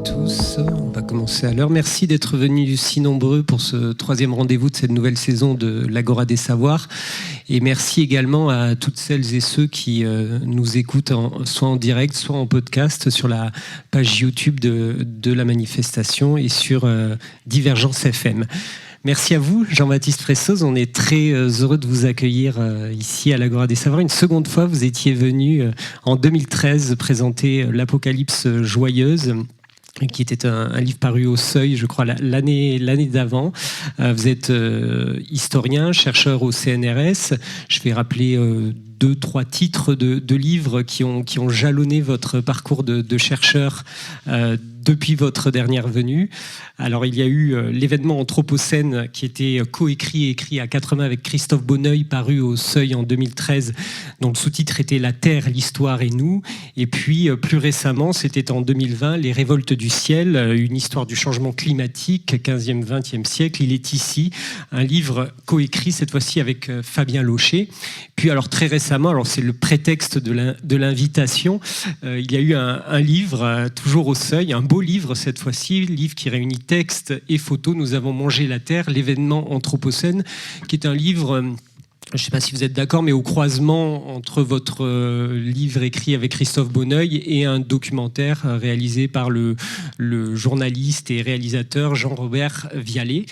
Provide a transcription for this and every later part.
tous, on va commencer à l'heure. Merci d'être venus si nombreux pour ce troisième rendez-vous de cette nouvelle saison de l'Agora des Savoirs. Et merci également à toutes celles et ceux qui nous écoutent soit en direct, soit en podcast sur la page YouTube de la manifestation et sur Divergence FM. Merci à vous, Jean-Baptiste Fressoz. On est très heureux de vous accueillir ici à l'Agora des Savoirs. Une seconde fois, vous étiez venu en 2013 présenter l'Apocalypse joyeuse, qui était un livre paru au Seuil, je crois, l'année d'avant. Vous êtes historien, chercheur au CNRS. Je vais rappeler 2-3 titres de livres qui ont jalonné votre parcours de chercheur depuis votre dernière venue. Alors, il y a eu l'événement Anthropocène qui était coécrit et écrit à 4 mains avec Christophe Bonneuil, paru au Seuil en 2013, dont le sous-titre était « La Terre, l'Histoire et nous ». Et puis, plus récemment, c'était en 2020, « Les révoltes du ciel », une histoire du changement climatique, 15e, 20e siècle. Il est ici, un livre coécrit cette fois-ci avec Fabien Locher. Puis, alors très récemment, alors c'est le prétexte de l'invitation, il y a eu un livre, toujours au Seuil, un beau livre cette fois-ci, livre qui réunit texte et photos. Nous avons mangé la terre, l'événement Anthropocène, qui est un livre, je ne sais pas si vous êtes d'accord, mais au croisement entre votre livre écrit avec Christophe Bonneuil et un documentaire réalisé par le journaliste et réalisateur Jean-Robert Vialet.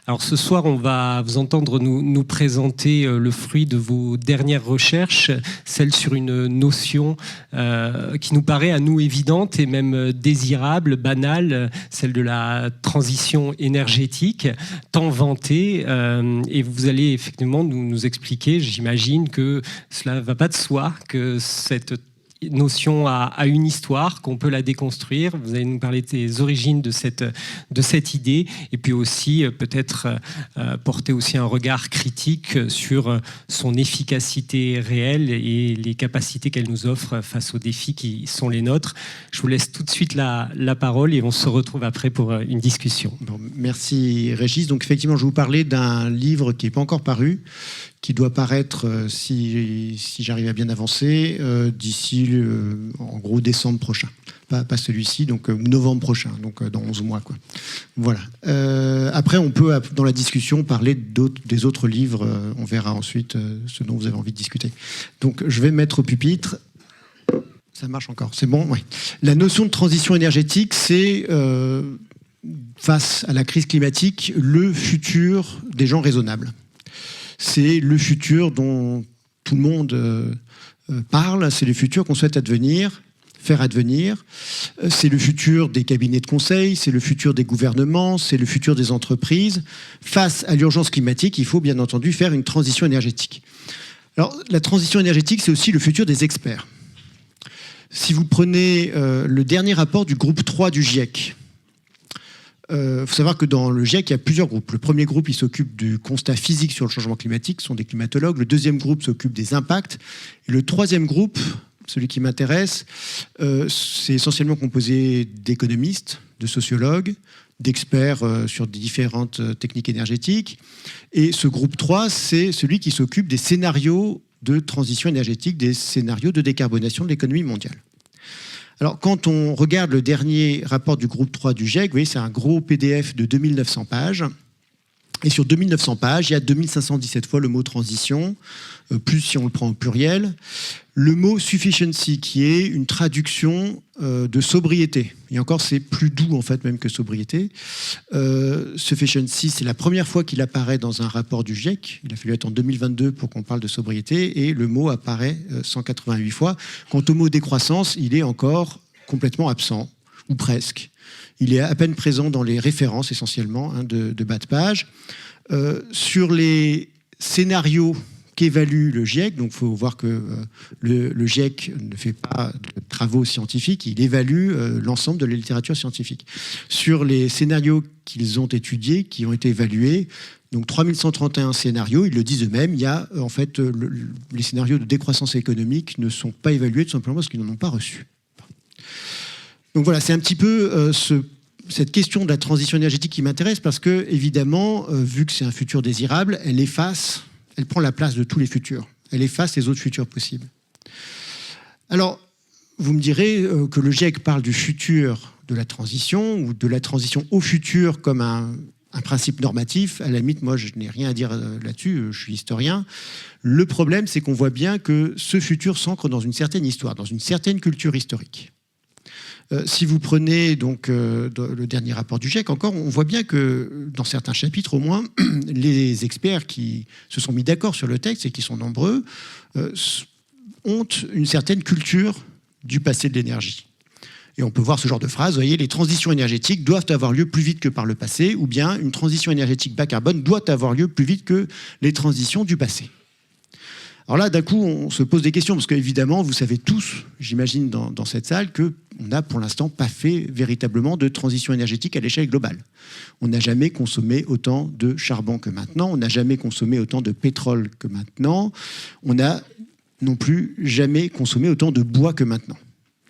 Alors ce soir, on va vous entendre nous présenter le fruit de vos dernières recherches, celle sur une notion qui nous paraît à nous évidente et même désirable, banale, celle de la transition énergétique, tant vantée. Et vous allez effectivement nous expliquer, j'imagine que cela ne va pas de soi, que cette notion a une histoire, qu'on peut la déconstruire. Vous allez nous parler des origines de cette idée et puis aussi peut-être porter aussi un regard critique sur son efficacité réelle et les capacités qu'elle nous offre face aux défis qui sont les nôtres. Je vous laisse tout de suite la parole et on se retrouve après pour une discussion. Bon, merci Régis. Donc effectivement, je vais vous parler d'un livre qui n'est pas encore paru, qui doit paraître, si j'arrive à bien avancer, d'ici, en gros, décembre prochain. Pas celui-ci, donc novembre prochain, donc dans 11 mois, quoi. Voilà. Après, on peut, dans la discussion, parler des autres livres. On verra ensuite ce dont vous avez envie de discuter. Donc, je vais mettre au pupitre. Ça marche encore, c'est bon, oui. La notion de transition énergétique, c'est, face à la crise climatique, le futur des gens raisonnables. C'est le futur dont tout le monde parle, c'est le futur qu'on souhaite faire advenir. C'est le futur des cabinets de conseil, c'est le futur des gouvernements, c'est le futur des entreprises. Face à l'urgence climatique, il faut bien entendu faire une transition énergétique. Alors, la transition énergétique, c'est aussi le futur des experts. Si vous prenez le dernier rapport du groupe 3 du GIEC, faut savoir que dans le GIEC, il y a plusieurs groupes. Le premier groupe, il s'occupe du constat physique sur le changement climatique, ce sont des climatologues. Le deuxième groupe s'occupe des impacts. Et le troisième groupe, celui qui m'intéresse, c'est essentiellement composé d'économistes, de sociologues, d'experts sur différentes techniques énergétiques. Et ce groupe 3, c'est celui qui s'occupe des scénarios de transition énergétique, des scénarios de décarbonation de l'économie mondiale. Alors, quand on regarde le dernier rapport du groupe 3 du GIEC, vous voyez, c'est un gros PDF de 2900 pages. Et sur 2900 pages, il y a 2517 fois le mot transition, plus si on le prend au pluriel. Le mot sufficiency, qui est une traduction de sobriété. Et encore, c'est plus doux, en fait, même que sobriété. Sufficiency, c'est la première fois qu'il apparaît dans un rapport du GIEC. Il a fallu être en 2022 pour qu'on parle de sobriété. Et le mot apparaît 188 fois. Quant au mot décroissance, il est encore complètement absent, ou presque. Il est à peine présent dans les références, essentiellement, de bas de page. Sur les scénarios qu'évalue le GIEC, donc il faut voir que le GIEC ne fait pas de travaux scientifiques, il évalue l'ensemble de la littérature scientifique. Sur les scénarios qu'ils ont étudiés, qui ont été évalués, donc 3131 scénarios, ils le disent eux-mêmes, il y a en fait les scénarios de décroissance économique ne sont pas évalués tout simplement parce qu'ils n'en ont pas reçu. Donc voilà, c'est un petit peu cette question de la transition énergétique qui m'intéresse parce que, évidemment, vu que c'est un futur désirable, elle prend la place de tous les futurs. Elle efface les autres futurs possibles. Alors, vous me direz que le GIEC parle du futur de la transition ou de la transition au futur comme un principe normatif. À la limite, moi, je n'ai rien à dire là-dessus, je suis historien. Le problème, c'est qu'on voit bien que ce futur s'ancre dans une certaine histoire, dans une certaine culture historique. Si vous prenez donc le dernier rapport du GIEC, encore, on voit bien que dans certains chapitres, au moins, les experts qui se sont mis d'accord sur le texte et qui sont nombreux ont une certaine culture du passé de l'énergie. Et on peut voir ce genre de phrase, vous voyez, les transitions énergétiques doivent avoir lieu plus vite que par le passé, ou bien une transition énergétique bas carbone doit avoir lieu plus vite que les transitions du passé. Alors là, d'un coup, on se pose des questions, parce qu'évidemment, vous savez tous, j'imagine, dans cette salle, qu'on n'a pour l'instant pas fait véritablement de transition énergétique à l'échelle globale. On n'a jamais consommé autant de charbon que maintenant, on n'a jamais consommé autant de pétrole que maintenant, on n'a non plus jamais consommé autant de bois que maintenant.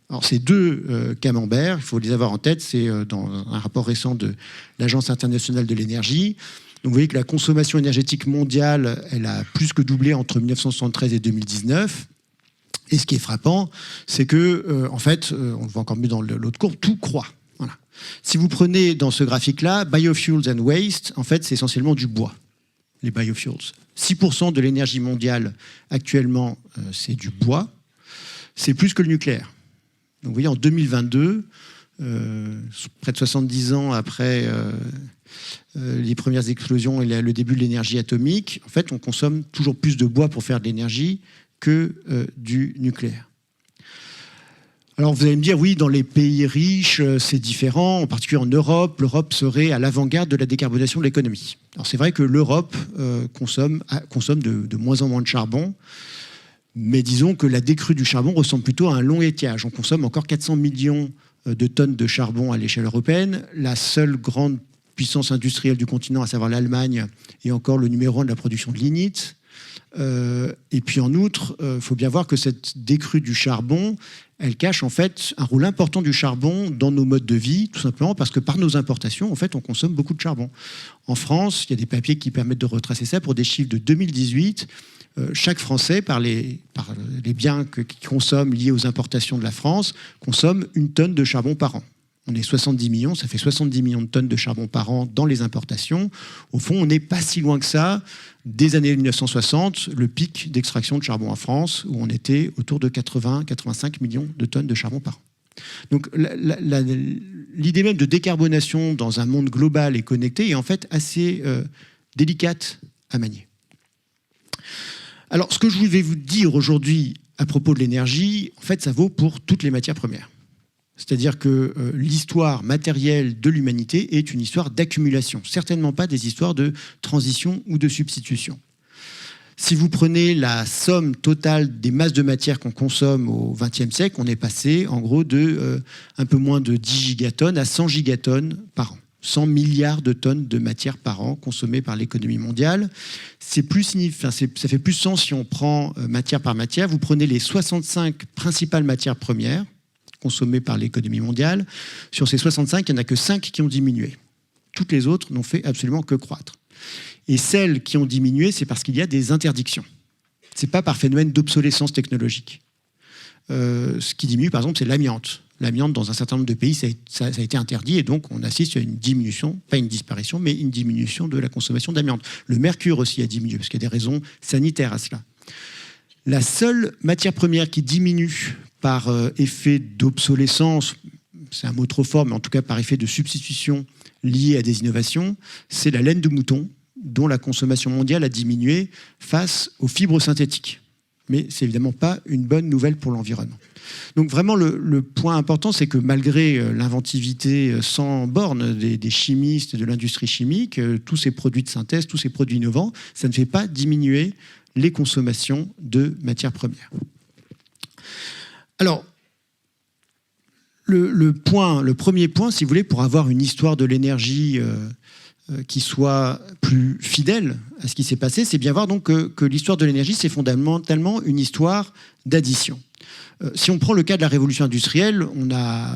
Alors ces deux camemberts, il faut les avoir en tête, c'est dans un rapport récent de l'Agence internationale de l'énergie. Donc vous voyez que la consommation énergétique mondiale, elle a plus que doublé entre 1973 et 2019. Et ce qui est frappant, c'est que, en fait, on le voit encore mieux dans l'autre courbe, tout croît. Voilà. Si vous prenez dans ce graphique-là, biofuels and waste, en fait, c'est essentiellement du bois, les biofuels. 6% de l'énergie mondiale actuellement, c'est du bois. C'est plus que le nucléaire. Donc vous voyez, en 2022, près de 70 ans après les premières explosions et le début de l'énergie atomique, en fait, on consomme toujours plus de bois pour faire de l'énergie que du nucléaire. Alors vous allez me dire, oui, dans les pays riches, c'est différent, en particulier en Europe, l'Europe serait à l'avant-garde de la décarbonation de l'économie. Alors c'est vrai que l'Europe consomme de moins en moins de charbon, mais disons que la décrue du charbon ressemble plutôt à un long étiage. On consomme encore 400 millions de tonnes de charbon à l'échelle européenne. La seule grande puissance industrielle du continent, à savoir l'Allemagne, est encore le numéro 1 de la production de lignite. Et puis en outre, il faut bien voir que cette décrue du charbon, elle cache en fait un rôle important du charbon dans nos modes de vie, tout simplement parce que par nos importations, en fait, on consomme beaucoup de charbon. En France, il y a des papiers qui permettent de retracer ça pour des chiffres de 2018. Chaque Français, par les biens qu'il consomme liés aux importations de la France, consomme 1 tonne de charbon par an. On est 70 millions, ça fait 70 millions de tonnes de charbon par an dans les importations. Au fond, on n'est pas si loin que ça des années 1960, le pic d'extraction de charbon en France, où on était autour de 80-85 millions de tonnes de charbon par an. Donc l'idée même de décarbonation dans un monde global et connecté est en fait assez délicate à manier. Alors, ce que je vais vous dire aujourd'hui à propos de l'énergie, en fait, ça vaut pour toutes les matières premières. C'est-à-dire que l'histoire matérielle de l'humanité est une histoire d'accumulation, certainement pas des histoires de transition ou de substitution. Si vous prenez la somme totale des masses de matière qu'on consomme au XXe siècle, on est passé en gros de un peu moins de 10 gigatonnes à 100 gigatonnes par an. 100 milliards de tonnes de matière par an consommées par l'économie mondiale. Ça fait plus sens si on prend matière par matière. Vous prenez les 65 principales matières premières consommées par l'économie mondiale. Sur ces 65, il n'y en a que 5 qui ont diminué. Toutes les autres n'ont fait absolument que croître. Et celles qui ont diminué, c'est parce qu'il y a des interdictions. Ce n'est pas par phénomène d'obsolescence technologique. Ce qui diminue, par exemple, c'est l'amiante. L'amiante, dans un certain nombre de pays, ça a été interdit et donc on assiste à une diminution, pas une disparition, mais une diminution de la consommation d'amiante. Le mercure aussi a diminué, parce qu'il y a des raisons sanitaires à cela. La seule matière première qui diminue par effet d'obsolescence, c'est un mot trop fort, mais en tout cas par effet de substitution lié à des innovations, c'est la laine de mouton, dont la consommation mondiale a diminué face aux fibres synthétiques. Mais c'est évidemment pas une bonne nouvelle pour l'environnement. Donc vraiment, le point important, c'est que malgré l'inventivité sans borne des chimistes et de l'industrie chimique, tous ces produits de synthèse, tous ces produits innovants, ça ne fait pas diminuer les consommations de matières premières. Alors, le premier point, si vous voulez, pour avoir une histoire de l'énergie qui soit plus fidèle à ce qui s'est passé, c'est bien voir donc que l'histoire de l'énergie, c'est fondamentalement une histoire d'addition. Si on prend le cas de la révolution industrielle, on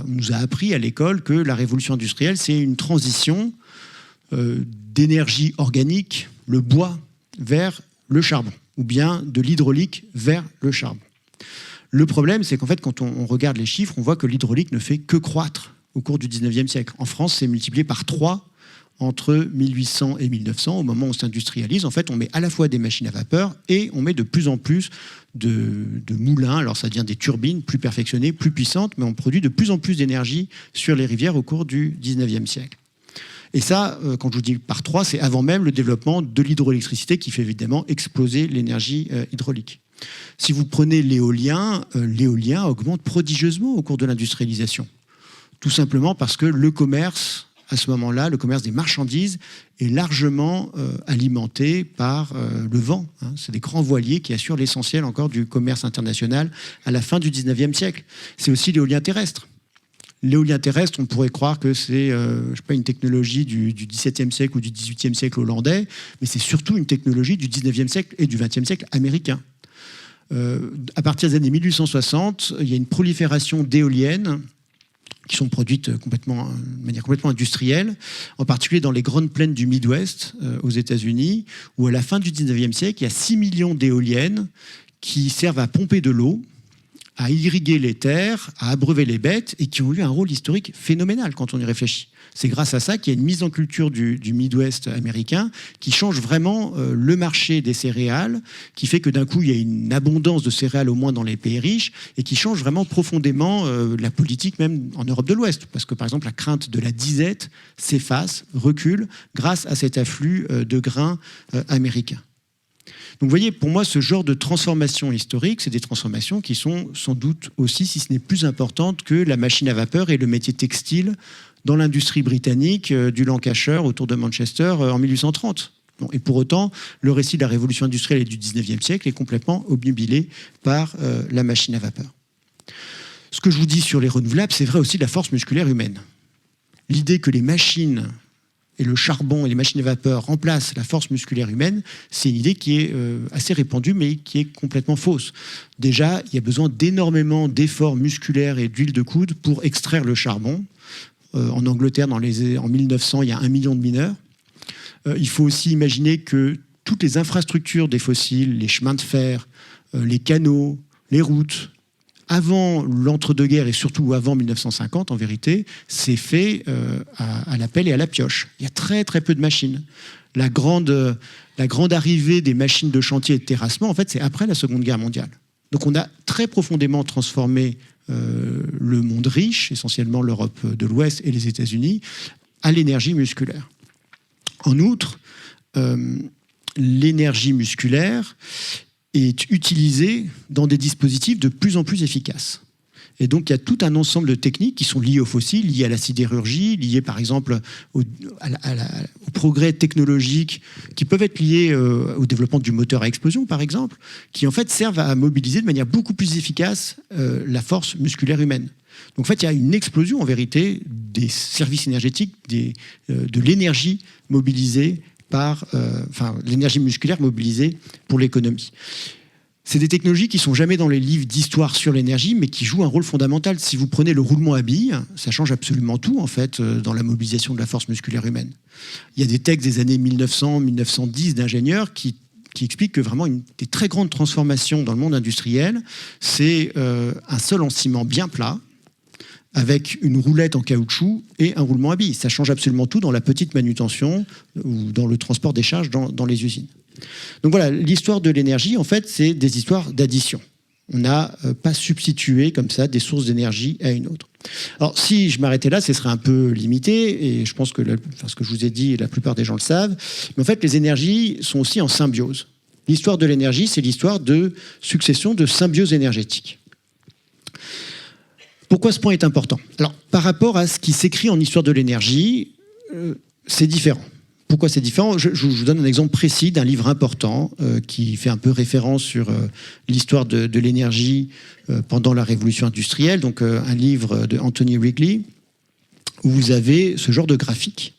nous a appris à l'école que la révolution industrielle, c'est une transition d'énergie organique, le bois, vers le charbon, ou bien de l'hydraulique vers le charbon. Le problème, c'est qu'en fait, quand on regarde les chiffres, on voit que l'hydraulique ne fait que croître au cours du 19e siècle. En France, c'est multiplié par 3 entre 1800 et 1900, au moment où on s'industrialise. En fait, on met à la fois des machines à vapeur et on met de plus en plus de moulins. Alors, ça devient des turbines plus perfectionnées, plus puissantes, mais on produit de plus en plus d'énergie sur les rivières au cours du 19e siècle. Et ça, quand je vous dis par 3, c'est avant même le développement de l'hydroélectricité qui fait évidemment exploser l'énergie hydraulique. Si vous prenez l'éolien augmente prodigieusement au cours de l'industrialisation. Tout simplement parce que le commerce, à ce moment-là, le commerce des marchandises est largement alimenté par le vent. C'est des grands voiliers qui assurent l'essentiel encore du commerce international à la fin du 19e siècle. C'est aussi l'éolien terrestre. L'éolien terrestre, on pourrait croire que c'est une technologie du XVIIe siècle ou du XVIIIe siècle hollandais, mais c'est surtout une technologie du XIXe siècle et du XXe siècle américain. À partir des années 1860, il y a une prolifération d'éoliennes qui sont produites de manière complètement industrielle, en particulier dans les grandes plaines du Midwest aux États-Unis, où à la fin du 19e siècle, il y a 6 millions d'éoliennes qui servent à pomper de l'eau, à irriguer les terres, à abreuver les bêtes, et qui ont eu un rôle historique phénoménal quand on y réfléchit. C'est grâce à ça qu'il y a une mise en culture du Midwest américain qui change vraiment le marché des céréales, qui fait que d'un coup, il y a une abondance de céréales au moins dans les pays riches, et qui change vraiment profondément la politique même en Europe de l'Ouest. Parce que par exemple, la crainte de la disette s'efface, recule, grâce à cet afflux de grains américains. Donc vous voyez, pour moi, ce genre de transformation historique, c'est des transformations qui sont sans doute aussi, si ce n'est plus importantes que la machine à vapeur et le métier textile dans l'industrie britannique du Lancashire autour de Manchester en 1830. Bon, et pour autant, le récit de la révolution industrielle et du 19e siècle est complètement obnubilé par la machine à vapeur. Ce que je vous dis sur les renouvelables, c'est vrai aussi de la force musculaire humaine. L'idée que les machines et le charbon et les machines à vapeur remplacent la force musculaire humaine, c'est une idée qui est assez répandue, mais qui est complètement fausse. Déjà, il y a besoin d'énormément d'efforts musculaires et d'huile de coude pour extraire le charbon. En Angleterre, en 1900, il y a 1 million de mineurs. Il faut aussi imaginer que toutes les infrastructures des fossiles, les chemins de fer, les canaux, les routes, avant l'entre-deux-guerres et surtout avant 1950, en vérité, c'est fait à la pelle et à la pioche. Il y a très très peu de machines. La grande arrivée des machines de chantier et de terrassement, en fait, c'est après la Seconde Guerre mondiale. Donc on a très profondément transformé le monde riche, essentiellement l'Europe de l'Ouest et les États-Unis, à l'énergie musculaire. En outre, l'énergie musculaire est utilisée dans des dispositifs de plus en plus efficaces. Et donc, il y a tout un ensemble de techniques qui sont liées aux fossiles, liées à la sidérurgie, liées par exemple au progrès technologique, qui peuvent être liés au développement du moteur à explosion, par exemple, qui en fait servent à mobiliser de manière beaucoup plus efficace la force musculaire humaine. Donc en fait, il y a une explosion en vérité des services énergétiques, de l'énergie mobilisée l'énergie musculaire mobilisée pour l'économie. C'est des technologies qui ne sont jamais dans les livres d'histoire sur l'énergie, mais qui jouent un rôle fondamental. Si vous prenez le roulement à billes, ça change absolument tout, en fait, dans la mobilisation de la force musculaire humaine. Il y a des textes des années 1900-1910 d'ingénieurs qui expliquent que vraiment des très grandes transformations dans le monde industriel, c'est un sol en ciment bien plat, avec une roulette en caoutchouc et un roulement à billes. Ça change absolument tout dans la petite manutention ou dans le transport des charges dans les usines. Donc voilà, l'histoire de l'énergie, en fait, c'est des histoires d'addition. On n'a pas substitué comme ça des sources d'énergie à une autre. Alors, si je m'arrêtais là, ce serait un peu limité, et je pense que ce que je vous ai dit, la plupart des gens le savent, mais en fait, les énergies sont aussi en symbiose. L'histoire de l'énergie, c'est l'histoire de succession de symbiose énergétique. Pourquoi ce point est important ? Alors, par rapport à ce qui s'écrit en histoire de l'énergie, c'est différent. Pourquoi c'est différent ? Je vous donne un exemple précis d'un livre important qui fait un peu référence sur l'histoire de l'énergie pendant la révolution industrielle, donc un livre de Anthony Wrigley, où vous avez ce genre de graphique.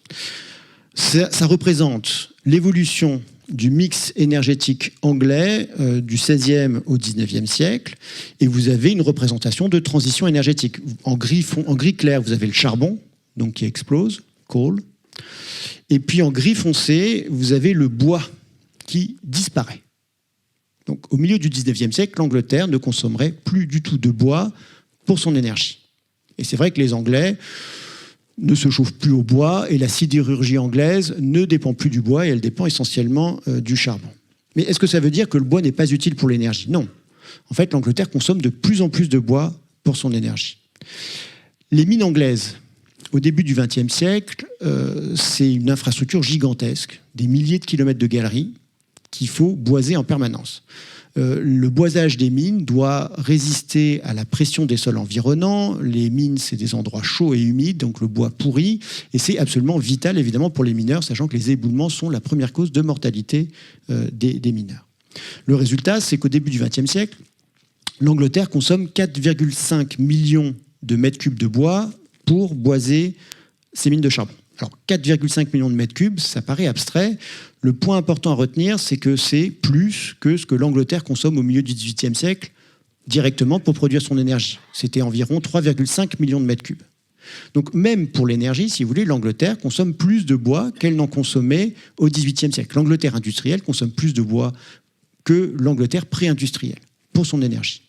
Ça représente l'évolution du mix énergétique anglais du XVIe au XIXe siècle, et vous avez une représentation de transition énergétique. En gris clair, vous avez le charbon, donc qui explose, coal, et puis en gris foncé, vous avez le bois qui disparaît. Donc au milieu du XIXe siècle, l'Angleterre ne consommerait plus du tout de bois pour son énergie. Et c'est vrai que les Anglais ne se chauffe plus au bois et la sidérurgie anglaise ne dépend plus du bois et elle dépend essentiellement du charbon. Mais est-ce que ça veut dire que le bois n'est pas utile pour l'énergie? Non. En fait, l'Angleterre consomme de plus en plus de bois pour son énergie. Les mines anglaises, au début du XXe siècle, c'est une infrastructure gigantesque, des milliers de kilomètres de galeries qu'il faut boiser en permanence. Le boisage des mines doit résister à la pression des sols environnants. Les mines, c'est des endroits chauds et humides, donc le bois pourrit. Et c'est absolument vital, évidemment, pour les mineurs, sachant que les éboulements sont la première cause de mortalité des mineurs. Le résultat, c'est qu'au début du XXe siècle, l'Angleterre consomme 4,5 millions de mètres cubes de bois pour boiser ses mines de charbon. Alors 4,5 millions de mètres cubes, ça paraît abstrait. Le point important à retenir, c'est que c'est plus que ce que l'Angleterre consomme au milieu du XVIIIe siècle directement pour produire son énergie. C'était environ 3,5 millions de mètres cubes. Donc même pour l'énergie, si vous voulez, l'Angleterre consomme plus de bois qu'elle n'en consommait au XVIIIe siècle. L'Angleterre industrielle consomme plus de bois que l'Angleterre pré-industrielle pour son énergie.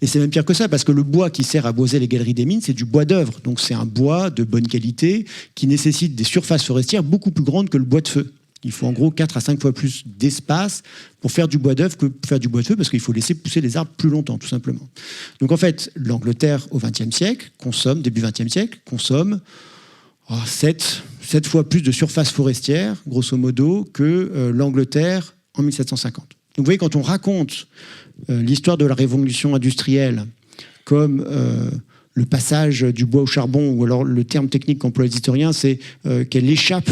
Et c'est même pire que ça, parce que le bois qui sert à boiser les galeries des mines, c'est du bois d'œuvre. Donc c'est un bois de bonne qualité qui nécessite des surfaces forestières beaucoup plus grandes que le bois de feu. Il faut en gros 4 à 5 fois plus d'espace pour faire du bois d'œuvre que pour faire du bois de feu, parce qu'il faut laisser pousser les arbres plus longtemps, tout simplement. Donc en fait, l'Angleterre au XXe siècle consomme, début XXe siècle, consomme 7 fois plus de surface forestière, grosso modo, que l'Angleterre en 1750. Donc vous voyez, quand on raconte l'histoire de la révolution industrielle comme le passage du bois au charbon, ou alors le terme technique qu'emploient les historiens, c'est qu'elle échappe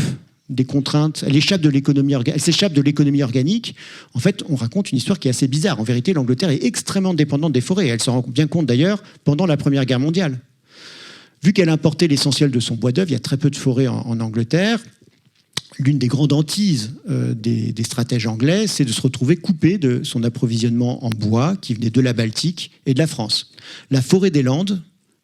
des contraintes, elle s'échappe de l'économie organique. En fait, on raconte une histoire qui est assez bizarre. En vérité, l'Angleterre est extrêmement dépendante des forêts. Elle s'en rend bien compte d'ailleurs pendant la Première Guerre mondiale. Vu qu'elle importait l'essentiel de son bois d'œuvre, il y a très peu de forêts en Angleterre. L'une des grandes hantises des stratèges anglais, c'est de se retrouver coupé de son approvisionnement en bois qui venait de la Baltique et de la France. La forêt des Landes,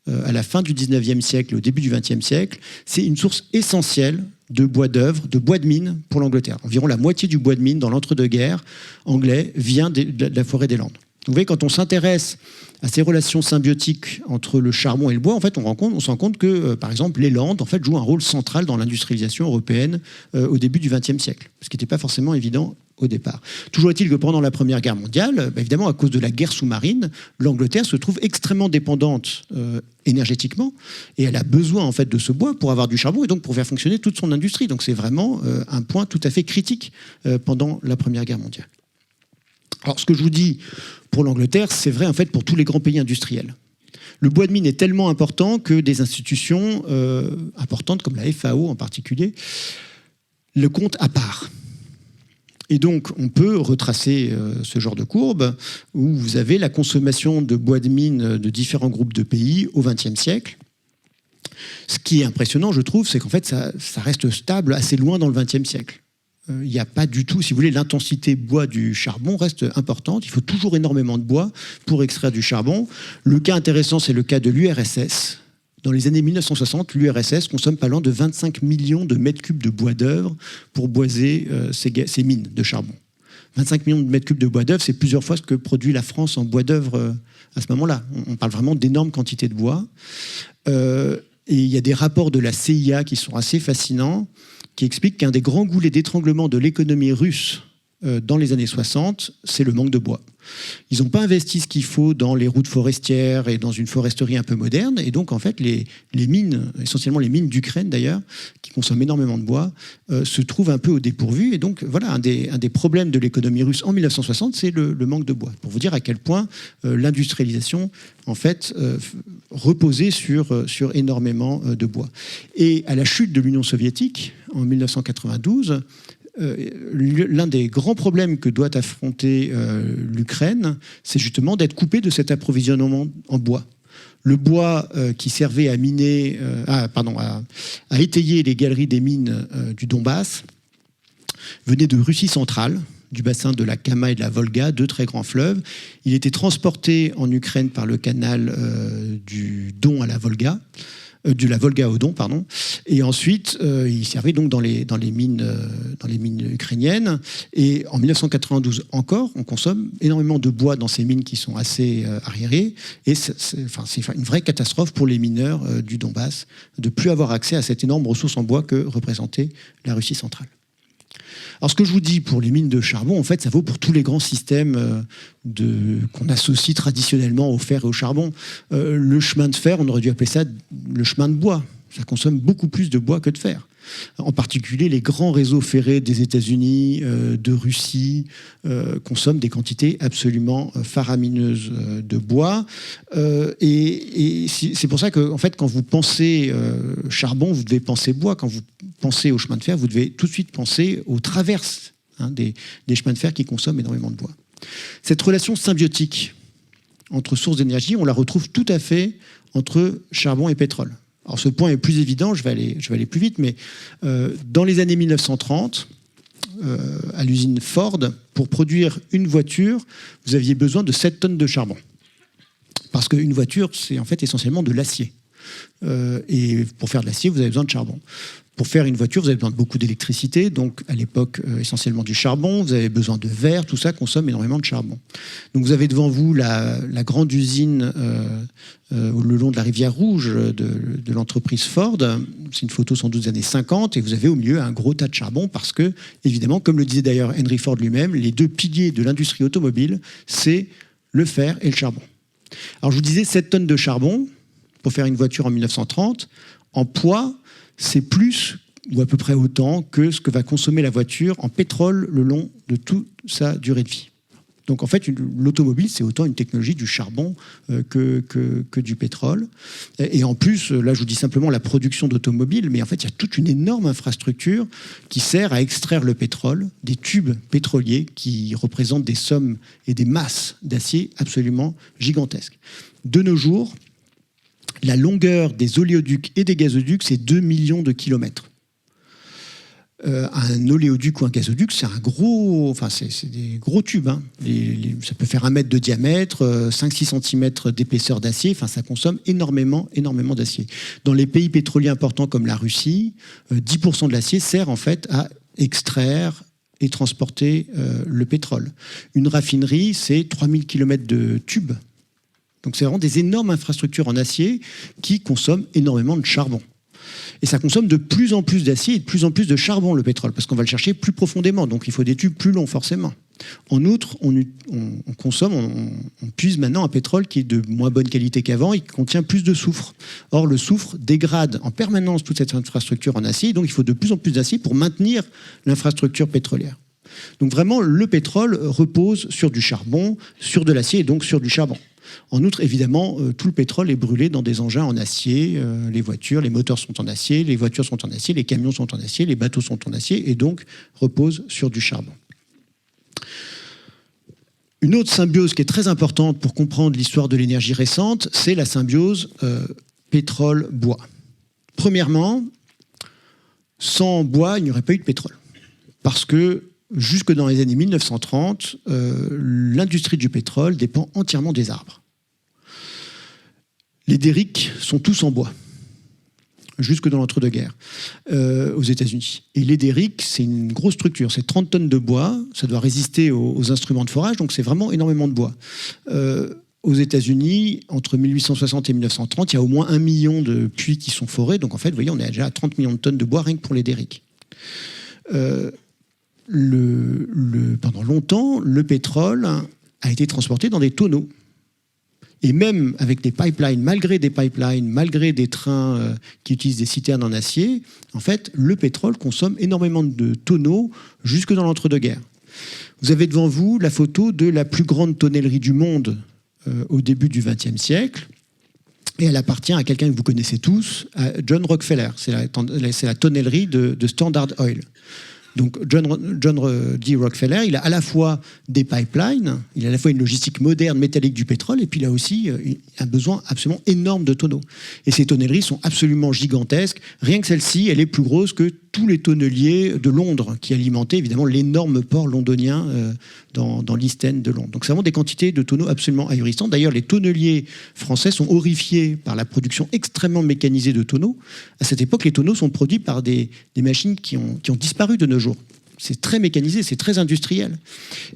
à la fin du 19e siècle, au début du 20e siècle, c'est une source essentielle de bois d'œuvre, de bois de mine pour l'Angleterre. Environ la moitié du bois de mine dans l'entre-deux-guerres anglais vient de la forêt des Landes. Vous voyez, quand on s'intéresse à ces relations symbiotiques entre le charbon et le bois, en fait, on se rend compte que, par exemple, les Landes en fait, jouent un rôle central dans l'industrialisation européenne au début du XXe siècle, ce qui n'était pas forcément évident au départ. Toujours est-il que pendant la Première Guerre mondiale, évidemment, à cause de la guerre sous-marine, l'Angleterre se trouve extrêmement dépendante énergétiquement, et elle a besoin en fait de ce bois pour avoir du charbon et donc pour faire fonctionner toute son industrie. Donc c'est vraiment un point tout à fait critique pendant la Première Guerre mondiale. Alors ce que je vous dis pour l'Angleterre, c'est vrai en fait pour tous les grands pays industriels. Le bois de mine est tellement important que des institutions importantes, comme la FAO en particulier, le comptent à part. Et donc, on peut retracer ce genre de courbe où vous avez la consommation de bois de mine de différents groupes de pays au XXe siècle. Ce qui est impressionnant, je trouve, c'est qu'en fait, ça reste stable assez loin dans le XXe siècle. Il n'y a pas du tout, si vous voulez, l'intensité bois du charbon reste importante. Il faut toujours énormément de bois pour extraire du charbon. Le cas intéressant, c'est le cas de l'URSS. Dans les années 1960, l'URSS consomme pas loin de 25 millions de mètres cubes de bois d'œuvre pour boiser ses mines de charbon. 25 millions de mètres cubes de bois d'œuvre, c'est plusieurs fois ce que produit la France en bois d'œuvre à ce moment-là. On parle vraiment d'énormes quantités de bois. Et il y a des rapports de la CIA qui sont assez fascinants, qui expliquent qu'un des grands goulets d'étranglement de l'économie russe dans les années 60, c'est le manque de bois. Ils n'ont pas investi ce qu'il faut dans les routes forestières et dans une foresterie un peu moderne. Et donc, en fait, les mines, essentiellement les mines d'Ukraine d'ailleurs, qui consomment énormément de bois, se trouvent un peu au dépourvu. Et donc, voilà, un des problèmes de l'économie russe en 1960, c'est le manque de bois. Pour vous dire à quel point l'industrialisation, en fait, reposait sur énormément de bois. Et à la chute de l'Union soviétique, en 1992, l'un des grands problèmes que doit affronter l'Ukraine, c'est justement d'être coupé de cet approvisionnement en bois. Le bois qui servait à miner, à étayer les galeries des mines du Donbass venait de Russie centrale, du bassin de la Kama et de la Volga, deux très grands fleuves. Il était transporté en Ukraine par le canal du Don à la Volga. de la Volga-Odon, pardon. Et ensuite, il servait donc dans les mines ukrainiennes. Et en 1992 encore, on consomme énormément de bois dans ces mines qui sont assez arriérées. Et c'est une vraie catastrophe pour les mineurs du Donbass de ne plus avoir accès à cette énorme ressource en bois que représentait la Russie centrale. Alors ce que je vous dis pour les mines de charbon, en fait, ça vaut pour tous les grands systèmes qu'on associe traditionnellement au fer et au charbon. Le chemin de fer, on aurait dû appeler ça le chemin de bois. Ça consomme beaucoup plus de bois que de fer. En particulier, les grands réseaux ferrés des États-Unis, de Russie, consomment des quantités absolument faramineuses de bois. Et c'est pour ça que, en fait, quand vous pensez charbon, vous devez penser bois. Quand vous pensez au chemin de fer, vous devez tout de suite penser aux traverses des chemins de fer qui consomment énormément de bois. Cette relation symbiotique entre sources d'énergie, on la retrouve tout à fait entre charbon et pétrole. Alors ce point est plus évident, je vais aller plus vite, mais dans les années 1930, à l'usine Ford, pour produire une voiture, vous aviez besoin de 7 tonnes de charbon. Parce qu'une voiture, c'est en fait essentiellement de l'acier. Et pour faire de l'acier, vous avez besoin de charbon. Pour faire une voiture, vous avez besoin de beaucoup d'électricité, donc à l'époque essentiellement du charbon, vous avez besoin de verre, tout ça consomme énormément de charbon. Donc vous avez devant vous la grande usine le long de la rivière Rouge de l'entreprise Ford. C'est une photo sans doute des années 50, et vous avez au milieu un gros tas de charbon parce que, évidemment, comme le disait d'ailleurs Henry Ford lui-même, les deux piliers de l'industrie automobile, c'est le fer et le charbon. Alors je vous disais 7 tonnes de charbon pour faire une voiture en 1930, en poids, c'est plus ou à peu près autant que ce que va consommer la voiture en pétrole le long de toute sa durée de vie. Donc en fait, l'automobile, c'est autant une technologie du charbon que du pétrole. Et en plus, là je vous dis simplement la production d'automobiles, mais en fait il y a toute une énorme infrastructure qui sert à extraire le pétrole, des tubes pétroliers qui représentent des sommes et des masses d'acier absolument gigantesques. De nos jours, la longueur des oléoducs et des gazoducs, c'est 2 millions de kilomètres. Un oléoduc ou un gazoduc, c'est des gros tubes. Hein. Ça peut faire 1 mètre de diamètre, 5-6 cm d'épaisseur d'acier. Enfin, ça consomme énormément d'acier. Dans les pays pétroliers importants comme la Russie, 10% de l'acier sert en fait à extraire et transporter le pétrole. Une raffinerie, c'est 3000 km de tubes. Donc c'est vraiment des énormes infrastructures en acier qui consomment énormément de charbon. Et ça consomme de plus en plus d'acier et de plus en plus de charbon, le pétrole, parce qu'on va le chercher plus profondément, donc il faut des tubes plus longs forcément. En outre, on puise maintenant un pétrole qui est de moins bonne qualité qu'avant et qui contient plus de soufre. Or, le soufre dégrade en permanence toute cette infrastructure en acier, donc il faut de plus en plus d'acier pour maintenir l'infrastructure pétrolière. Donc vraiment, le pétrole repose sur du charbon, sur de l'acier et donc sur du charbon. En outre, évidemment, tout le pétrole est brûlé dans des engins en acier. Les voitures, les moteurs sont en acier, les voitures sont en acier, les camions sont en acier, les bateaux sont en acier et donc reposent sur du charbon. Une autre symbiose qui est très importante pour comprendre l'histoire de l'énergie récente, c'est la symbiose pétrole-bois. Premièrement, sans bois, il n'y aurait pas eu de pétrole. Parce que jusque dans les années 1930, l'industrie du pétrole dépend entièrement des arbres. Les derricks sont tous en bois, jusque dans l'entre-deux-guerres, aux États-Unis. Et les derricks, c'est une grosse structure, c'est 30 tonnes de bois, ça doit résister aux instruments de forage, donc c'est vraiment énormément de bois. Aux États-Unis, entre 1860 et 1930, il y a au moins 1 million de puits qui sont forés, donc en fait, vous voyez, on est déjà à 30 millions de tonnes de bois rien que pour les derricks. Pendant longtemps, le pétrole a été transporté dans des tonneaux. Et même avec des pipelines, malgré des trains qui utilisent des citernes en acier, en fait, le pétrole consomme énormément de tonneaux jusque dans l'entre-deux-guerres. Vous avez devant vous la photo de la plus grande tonnellerie du monde au début du XXe siècle. Et elle appartient à quelqu'un que vous connaissez tous, à John Rockefeller. C'est la tonnellerie de Standard Oil. Donc John D. Rockefeller, il a à la fois des pipelines, il a à la fois une logistique moderne métallique du pétrole, et puis il a aussi un besoin absolument énorme de tonneaux. Et ces tonnelleries sont absolument gigantesques. Rien que celle-ci, elle est plus grosse que tous les tonneliers de Londres qui alimentaient évidemment l'énorme port londonien dans l'East End de Londres. Donc c'est vraiment des quantités de tonneaux absolument ahurissantes. D'ailleurs, les tonneliers français sont horrifiés par la production extrêmement mécanisée de tonneaux. À cette époque, les tonneaux sont produits par des machines qui ont disparu de nos jours. C'est très mécanisé, c'est très industriel.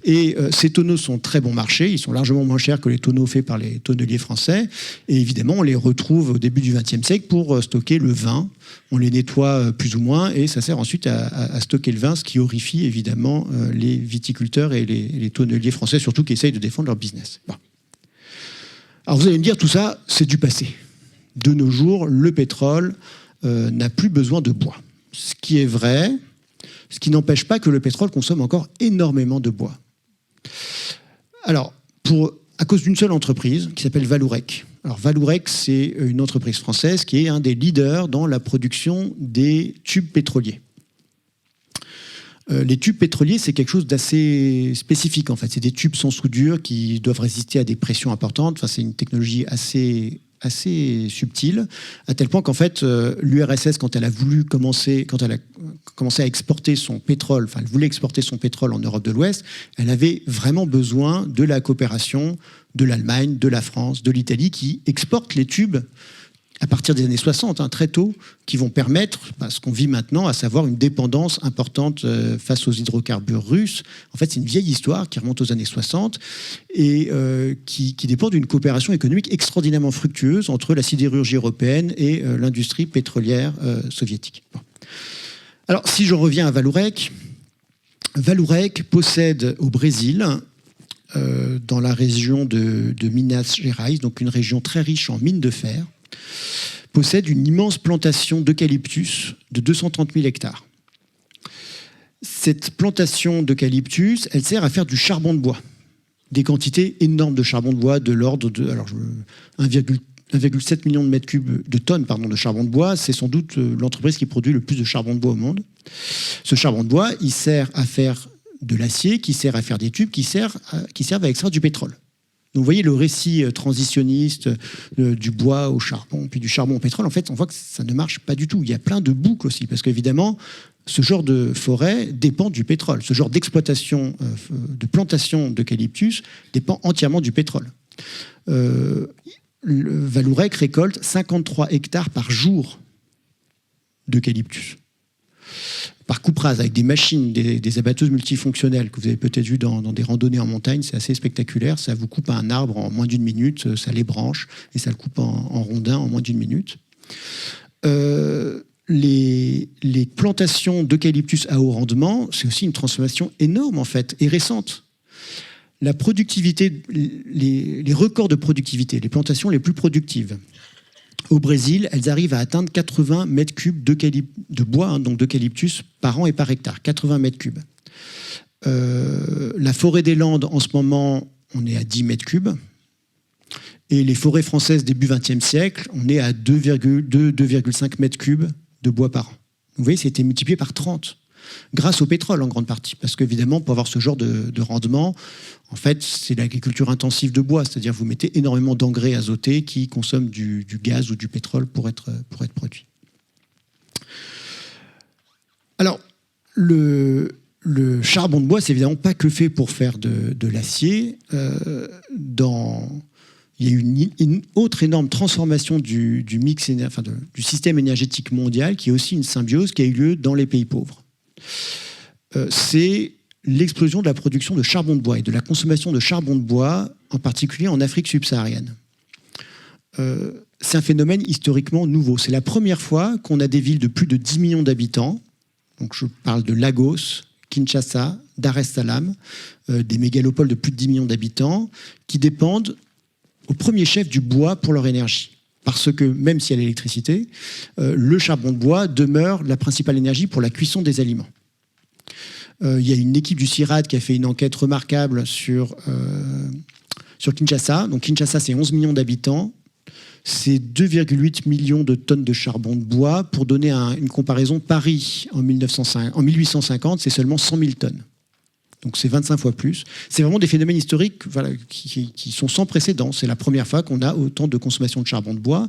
Et ces tonneaux sont très bon marché, ils sont largement moins chers que les tonneaux faits par les tonneliers français. Et évidemment, on les retrouve au début du XXe siècle pour stocker le vin. On les nettoie plus ou moins et ça sert ensuite à stocker le vin, ce qui horrifie évidemment les viticulteurs et les tonneliers français, surtout qui essayent de défendre leur business. Bon. Alors vous allez me dire, tout ça, c'est du passé. De nos jours, le pétrole n'a plus besoin de bois. Ce qui est vrai... Ce qui n'empêche pas que le pétrole consomme encore énormément de bois. Alors, à cause d'une seule entreprise qui s'appelle Vallourec. Alors, Vallourec, c'est une entreprise française qui est un des leaders dans la production des tubes pétroliers. Les tubes pétroliers, c'est quelque chose d'assez spécifique, en fait. C'est des tubes sans soudure qui doivent résister à des pressions importantes. Enfin, c'est une technologie assez subtile, à tel point qu'en fait, l'URSS, quand elle a commencé à exporter son pétrole, enfin, elle voulait exporter son pétrole en Europe de l'Ouest, elle avait vraiment besoin de la coopération de l'Allemagne, de la France, de l'Italie, qui exportent les tubes à partir des années 60, très tôt, qui vont permettre ce qu'on vit maintenant, à savoir une dépendance importante face aux hydrocarbures russes. En fait, c'est une vieille histoire qui remonte aux années 60 et qui dépend d'une coopération économique extraordinairement fructueuse entre la sidérurgie européenne et l'industrie pétrolière soviétique. Bon. Alors, si je reviens à Vallourec, Vallourec possède au Brésil, dans la région de Minas Gerais, donc une région très riche en mines de fer, possède une immense plantation d'eucalyptus de 230 000 hectares. Cette plantation d'eucalyptus, elle sert à faire du charbon de bois. Des quantités énormes de charbon de bois de l'ordre de 1,7 million de mètres cubes de tonnes de charbon de bois. C'est sans doute l'entreprise qui produit le plus de charbon de bois au monde. Ce charbon de bois, il sert à faire de l'acier, qui sert à faire des tubes, qui servent à extraire du pétrole. Donc vous voyez le récit transitionniste du bois au charbon, puis du charbon au pétrole. En fait, on voit que ça ne marche pas du tout. Il y a plein de boucles aussi, parce qu'évidemment, ce genre de forêt dépend du pétrole. Ce genre d'exploitation, de plantation d'eucalyptus dépend entièrement du pétrole. Vallourec récolte 53 hectares par jour d'eucalyptus. Par coupe rase, avec des machines, des abatteuses multifonctionnelles que vous avez peut-être vu dans des randonnées en montagne, c'est assez spectaculaire. Ça vous coupe un arbre en moins d'une minute, ça les branche et ça le coupe en rondins en moins d'une minute. Les plantations d'eucalyptus à haut rendement, c'est aussi une transformation énorme en fait, et récente. La productivité, les records de productivité, les plantations les plus productives, au Brésil, elles arrivent à atteindre 80 mètres cubes de bois, donc d'eucalyptus, par an et par hectare. 80 mètres cubes. La forêt des Landes, en ce moment, on est à 10 mètres cubes. Et les forêts françaises début XXe siècle, on est à 2,5 mètres cubes de bois par an. Vous voyez, ça a été multiplié par 30. Grâce au pétrole, en grande partie. Parce qu'évidemment, pour avoir ce genre de rendement, en fait, c'est l'agriculture intensive de bois. C'est-à-dire que vous mettez énormément d'engrais azotés qui consomment du gaz ou du pétrole pour être produits. Alors, le charbon de bois, c'est évidemment pas que fait pour faire de l'acier. Il y a eu une autre énorme transformation du système énergétique mondial, qui est aussi une symbiose qui a eu lieu dans les pays pauvres. C'est l'explosion de la production de charbon de bois et de la consommation de charbon de bois, en particulier en Afrique subsaharienne. C'est un phénomène historiquement nouveau. C'est la première fois qu'on a des villes de plus de 10 millions d'habitants, donc je parle de Lagos, Kinshasa, Dar es Salaam, des mégalopoles de plus de 10 millions d'habitants, qui dépendent au premier chef du bois pour leur énergie. Parce que même s'il y a l'électricité, le charbon de bois demeure la principale énergie pour la cuisson des aliments. Il y a une équipe du CIRAD qui a fait une enquête remarquable sur Kinshasa. Donc Kinshasa, c'est 11 millions d'habitants. C'est 2,8 millions de tonnes de charbon de bois. Pour donner une comparaison, Paris, en 1850, c'est seulement 100 000 tonnes. Donc c'est 25 fois plus. C'est vraiment des phénomènes historiques qui sont sans précédent. C'est la première fois qu'on a autant de consommation de charbon de bois.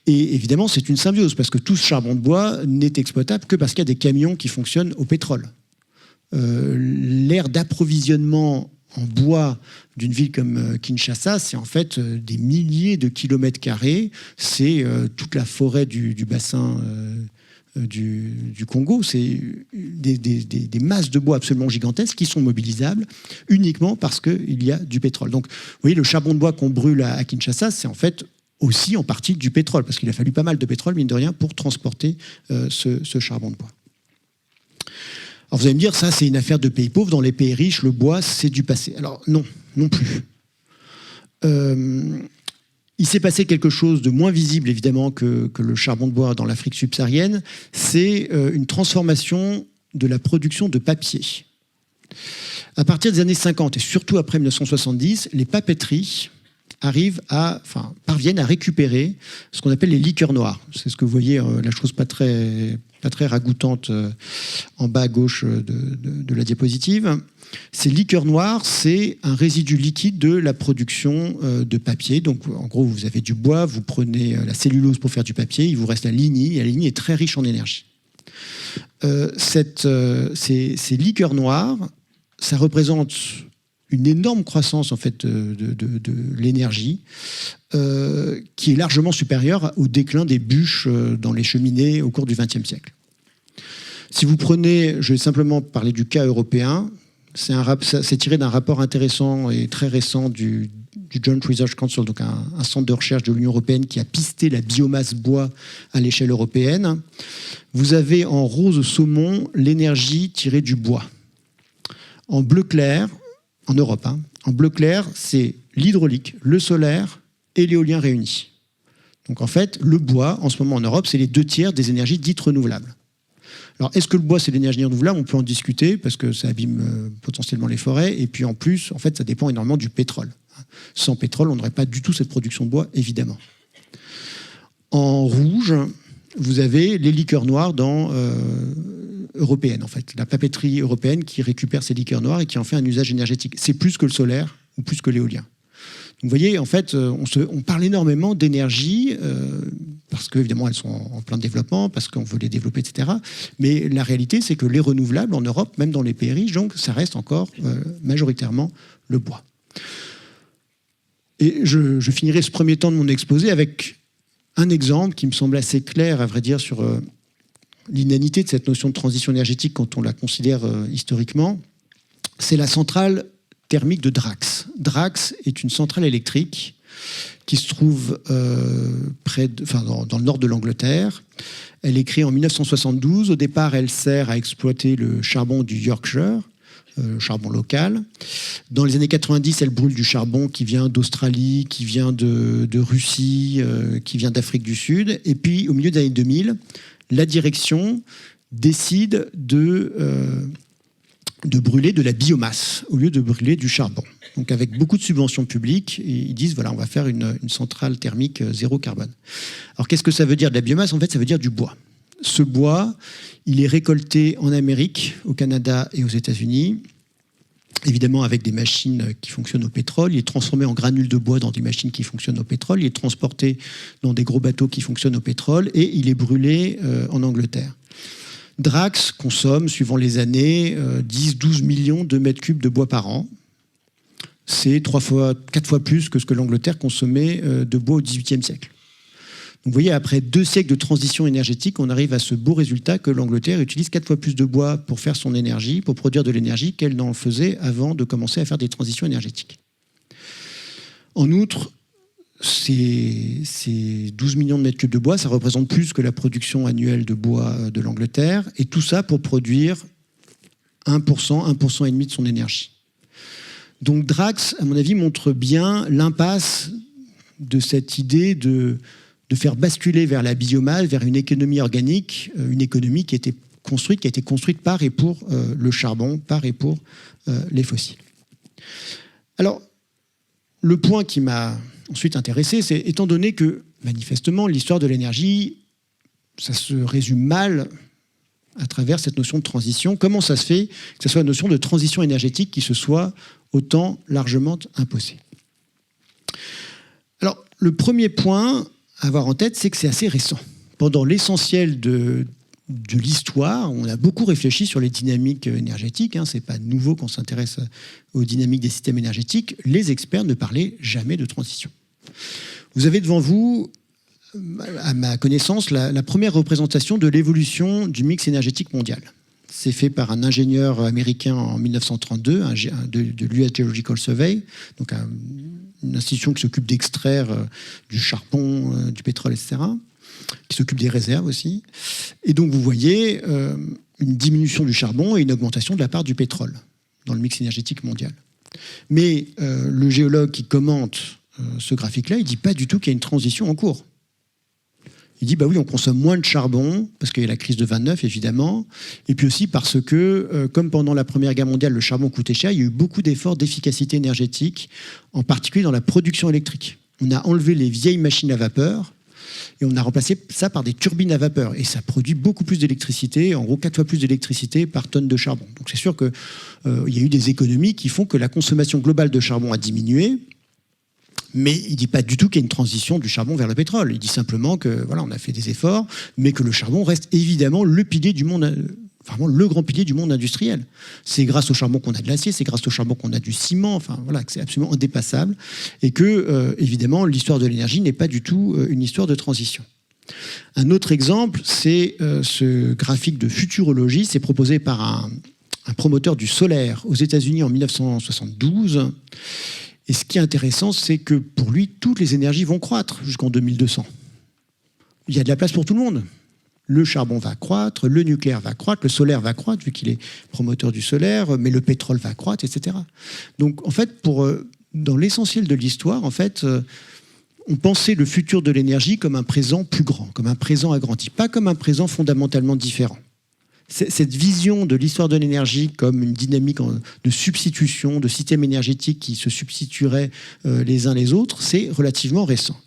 Et évidemment, c'est une symbiose, parce que tout ce charbon de bois n'est exploitable que parce qu'il y a des camions qui fonctionnent au pétrole. L'aire d'approvisionnement en bois d'une ville comme Kinshasa, c'est en fait des milliers de kilomètres carrés. C'est toute la forêt du bassin du Congo. C'est des masses de bois absolument gigantesques qui sont mobilisables uniquement parce qu'il y a du pétrole. Donc, vous voyez, le charbon de bois qu'on brûle à Kinshasa, c'est en fait aussi en partie du pétrole, parce qu'il a fallu pas mal de pétrole, mine de rien, pour transporter ce charbon de bois. Alors vous allez me dire, ça c'est une affaire de pays pauvres. Dans les pays riches, le bois c'est du passé. Alors non plus. Il s'est passé quelque chose de moins visible évidemment que le charbon de bois dans l'Afrique subsaharienne. C'est une transformation de la production de papier. À partir des années 50 et surtout après 1970, les papeteries parviennent à récupérer ce qu'on appelle les liqueurs noires. C'est ce que vous voyez, la chose pas très ragoûtante en bas à gauche de la diapositive. Ces liqueurs noires, c'est un résidu liquide de la production de papier. Donc, en gros, vous avez du bois, vous prenez la cellulose pour faire du papier, il vous reste la lignine, et la lignine est très riche en énergie. Ces liqueurs noires, ça représente une énorme croissance en fait de l'énergie qui est largement supérieure au déclin des bûches dans les cheminées au cours du XXe siècle. Si vous prenez, je vais simplement parler du cas européen, c'est tiré d'un rapport intéressant et très récent du Joint Research Council, donc un centre de recherche de l'Union européenne qui a pisté la biomasse bois à l'échelle européenne. Vous avez en rose saumon l'énergie tirée du bois. En bleu clair, en Europe, en bleu clair, c'est l'hydraulique, le solaire et l'éolien réunis. Donc en fait, le bois, en ce moment en Europe, c'est les 2/3 des énergies dites renouvelables. Alors, est-ce que le bois, c'est l'énergie renouvelable? On peut en discuter, parce que ça abîme potentiellement les forêts. Et puis en plus, en fait, ça dépend énormément du pétrole. Sans pétrole, on n'aurait pas du tout cette production de bois, évidemment. En rouge, vous avez les liqueurs noires européennes, en fait. La papeterie européenne qui récupère ces liqueurs noires et qui en fait un usage énergétique. C'est plus que le solaire ou plus que l'éolien. Donc, vous voyez, en fait, on parle énormément d'énergie, parce qu'évidemment, elles sont en plein développement, parce qu'on veut les développer, etc. Mais la réalité, c'est que les renouvelables en Europe, même dans les pays riches, donc, ça reste encore majoritairement le bois. Et je finirai ce premier temps de mon exposé avec un exemple qui me semble assez clair, à vrai dire, sur l'inanité de cette notion de transition énergétique quand on la considère historiquement. C'est la centrale thermique de Drax. Drax est une centrale électrique qui se trouve dans le nord de l'Angleterre. Elle est créée en 1972. Au départ, elle sert à exploiter le charbon du Yorkshire, charbon local. Dans les années 90, elle brûle du charbon qui vient d'Australie, qui vient de Russie, qui vient d'Afrique du Sud. Et puis, au milieu des années 2000, la direction décide de brûler de la biomasse au lieu de brûler du charbon. Donc avec beaucoup de subventions publiques, ils disent voilà, on va faire une centrale thermique zéro carbone. Alors qu'est-ce que ça veut dire de la biomasse? En fait, ça veut dire du bois. Ce bois, il est récolté en Amérique, au Canada et aux États-Unis, évidemment avec des machines qui fonctionnent au pétrole. Il est transformé en granules de bois dans des machines qui fonctionnent au pétrole. Il est transporté dans des gros bateaux qui fonctionnent au pétrole et il est brûlé en Angleterre. Drax consomme, suivant les années, 10-12 millions de mètres cubes de bois par an. C'est 4 fois plus que ce que l'Angleterre consommait de bois au XVIIIe siècle. Donc vous voyez, après 2 siècles de transition énergétique, on arrive à ce beau résultat que l'Angleterre utilise 4 fois plus de bois pour faire son énergie, pour produire de l'énergie, qu'elle n'en faisait avant de commencer à faire des transitions énergétiques. En outre, ces 12 millions de mètres cubes de bois, ça représente plus que la production annuelle de bois de l'Angleterre, et tout ça pour produire 1%, 1,5% de son énergie. Donc Drax, à mon avis, montre bien l'impasse de cette idée de faire basculer vers la biomasse, vers une économie organique, une économie qui a été construite par et pour le charbon, par et pour les fossiles. Alors, le point qui m'a ensuite intéressé, c'est étant donné que, manifestement, l'histoire de l'énergie, ça se résume mal à travers cette notion de transition. Comment ça se fait que ce soit une notion de transition énergétique qui se soit autant largement imposée? Alors, le premier point à avoir en tête, c'est que c'est assez récent. Pendant l'essentiel de l'histoire, on a beaucoup réfléchi sur les dynamiques énergétiques. Ce n'est pas nouveau qu'on s'intéresse aux dynamiques des systèmes énergétiques. Les experts ne parlaient jamais de transition. Vous avez devant vous, à ma connaissance, la première représentation de l'évolution du mix énergétique mondial. C'est fait par un ingénieur américain en 1932, de l'US Geological Survey, donc une institution qui s'occupe d'extraire du charbon, du pétrole, etc., qui s'occupe des réserves aussi. Et donc vous voyez une diminution du charbon et une augmentation de la part du pétrole dans le mix énergétique mondial. Mais le géologue qui commente ce graphique-là, il ne dit pas du tout qu'il y a une transition en cours. Il dit, bah oui, on consomme moins de charbon, parce qu'il y a la crise de 29, évidemment, et puis aussi parce que, comme pendant la Première Guerre mondiale, le charbon coûtait cher, il y a eu beaucoup d'efforts d'efficacité énergétique, en particulier dans la production électrique. On a enlevé les vieilles machines à vapeur, et on a remplacé ça par des turbines à vapeur. Et ça produit beaucoup plus d'électricité, en gros 4 fois plus d'électricité par tonne de charbon. Donc c'est sûr qu'il y a eu des économies qui font que la consommation globale de charbon a diminué, mais il ne dit pas du tout qu'il y a une transition du charbon vers le pétrole. Il dit simplement que voilà, on a fait des efforts, mais que le charbon reste évidemment le pilier du monde, vraiment le grand pilier du monde industriel. C'est grâce au charbon qu'on a de l'acier, c'est grâce au charbon qu'on a du ciment, enfin voilà, que c'est absolument indépassable, et que évidemment l'histoire de l'énergie n'est pas du tout une histoire de transition. Un autre exemple, c'est ce graphique de futurologie, c'est proposé par un promoteur du solaire aux États-Unis en 1972. Et ce qui est intéressant, c'est que pour lui, toutes les énergies vont croître jusqu'en 2200. Il y a de la place pour tout le monde. Le charbon va croître, le nucléaire va croître, le solaire va croître, vu qu'il est promoteur du solaire, mais le pétrole va croître, etc. Donc, en fait, dans l'essentiel de l'histoire, en fait, on pensait le futur de l'énergie comme un présent plus grand, comme un présent agrandi, pas comme un présent fondamentalement différent. Cette vision de l'histoire de l'énergie comme une dynamique de substitution, de systèmes énergétiques qui se substitueraient les uns les autres, c'est relativement récent.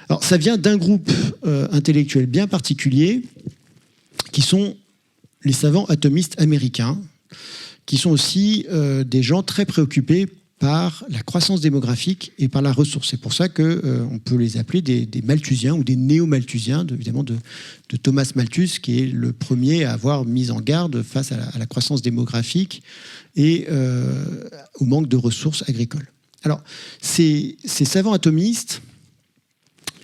Alors, ça vient d'un groupe intellectuel bien particulier, qui sont les savants atomistes américains, qui sont aussi des gens très préoccupés par la croissance démographique et par la ressource. C'est pour ça qu'on peut les appeler des Malthusiens ou des néo-Malthusiens, évidemment de Thomas Malthus, qui est le premier à avoir mis en garde face à la croissance démographique et au manque de ressources agricoles. Alors, ces savants atomistes,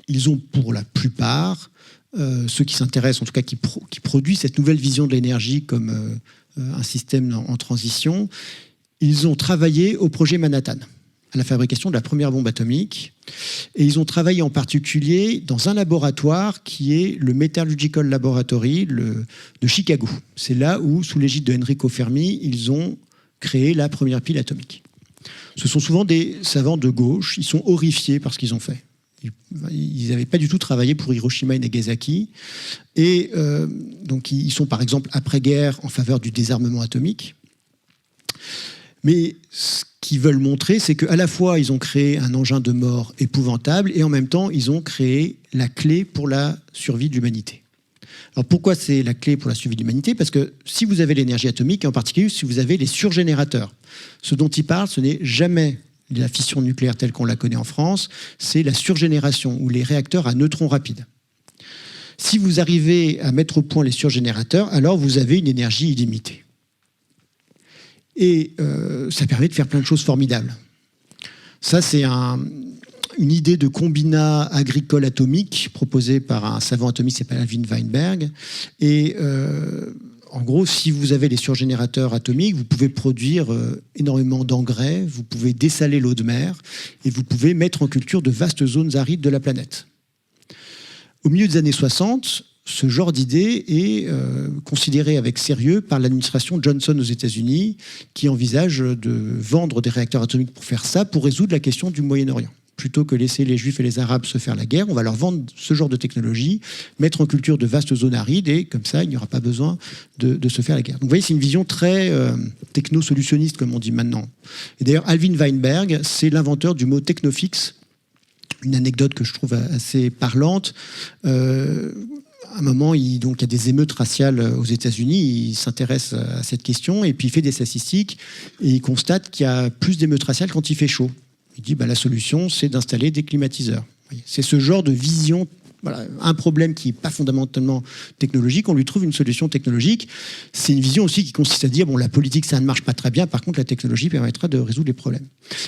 ils ont pour la plupart, ceux qui s'intéressent, en tout cas qui produisent cette nouvelle vision de l'énergie comme un système en transition, ils ont travaillé au projet Manhattan, à la fabrication de la première bombe atomique. Et ils ont travaillé en particulier dans un laboratoire qui est le Metallurgical Laboratory de Chicago. C'est là où, sous l'égide de Enrico Fermi, ils ont créé la première pile atomique. Ce sont souvent des savants de gauche. Ils sont horrifiés par ce qu'ils ont fait. Ils n'avaient pas du tout travaillé pour Hiroshima et Nagasaki. Et donc, ils sont, par exemple, après-guerre, en faveur du désarmement atomique. Mais ce qu'ils veulent montrer, c'est qu'à la fois, ils ont créé un engin de mort épouvantable et en même temps, ils ont créé la clé pour la survie de l'humanité. Alors pourquoi c'est la clé pour la survie de l'humanité? Parce que si vous avez l'énergie atomique, et en particulier si vous avez les surgénérateurs, ce dont ils parlent, ce n'est jamais la fission nucléaire telle qu'on la connaît en France, c'est la surgénération ou les réacteurs à neutrons rapides. Si vous arrivez à mettre au point les surgénérateurs, alors vous avez une énergie illimitée. Et ça permet de faire plein de choses formidables. Ça, c'est une idée de combinat agricole atomique proposée par un savant atomiste qui s'appelle Alvin Weinberg. Et en gros, si vous avez les surgénérateurs atomiques, vous pouvez produire énormément d'engrais, vous pouvez dessaler l'eau de mer et vous pouvez mettre en culture de vastes zones arides de la planète. Au milieu des années 60, ce genre d'idée est considéré avec sérieux par l'administration Johnson aux États-Unis, qui envisage de vendre des réacteurs atomiques pour faire ça, pour résoudre la question du Moyen-Orient. Plutôt que laisser les Juifs et les Arabes se faire la guerre, on va leur vendre ce genre de technologie, mettre en culture de vastes zones arides, et comme ça, il n'y aura pas besoin de se faire la guerre. Donc vous voyez, c'est une vision très techno-solutionniste, comme on dit maintenant. Et d'ailleurs, Alvin Weinberg, c'est l'inventeur du mot technofix. Une anecdote que je trouve assez parlante. à un moment, il y a des émeutes raciales aux États-Unis. Il s'intéresse à cette question et puis il fait des statistiques et il constate qu'il y a plus d'émeutes raciales quand il fait chaud. Il dit la solution, c'est d'installer des climatiseurs. C'est ce genre de vision. Voilà, un problème qui n'est pas fondamentalement technologique, on lui trouve une solution technologique. C'est une vision aussi qui consiste à dire la politique, ça ne marche pas très bien, par contre, la technologie permettra de résoudre les problèmes.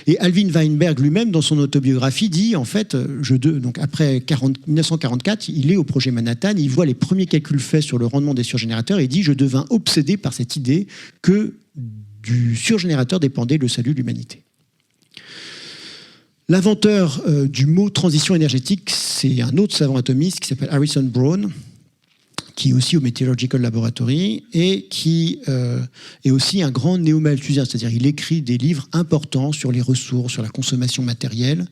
Et Alvin Weinberg lui-même, dans son autobiographie, dit en fait, donc après 1944, il est au projet Manhattan, il voit les premiers calculs faits sur le rendement des surgénérateurs et il dit je devins obsédé par cette idée que du surgénérateur dépendait le salut de l'humanité. L'inventeur du mot transition énergétique, c'est un autre savant atomiste qui s'appelle Harrison Brown, qui est aussi au Meteorological Laboratory et qui est aussi un grand néo-malthusien, c'est-à-dire il écrit des livres importants sur les ressources, sur la consommation matérielle.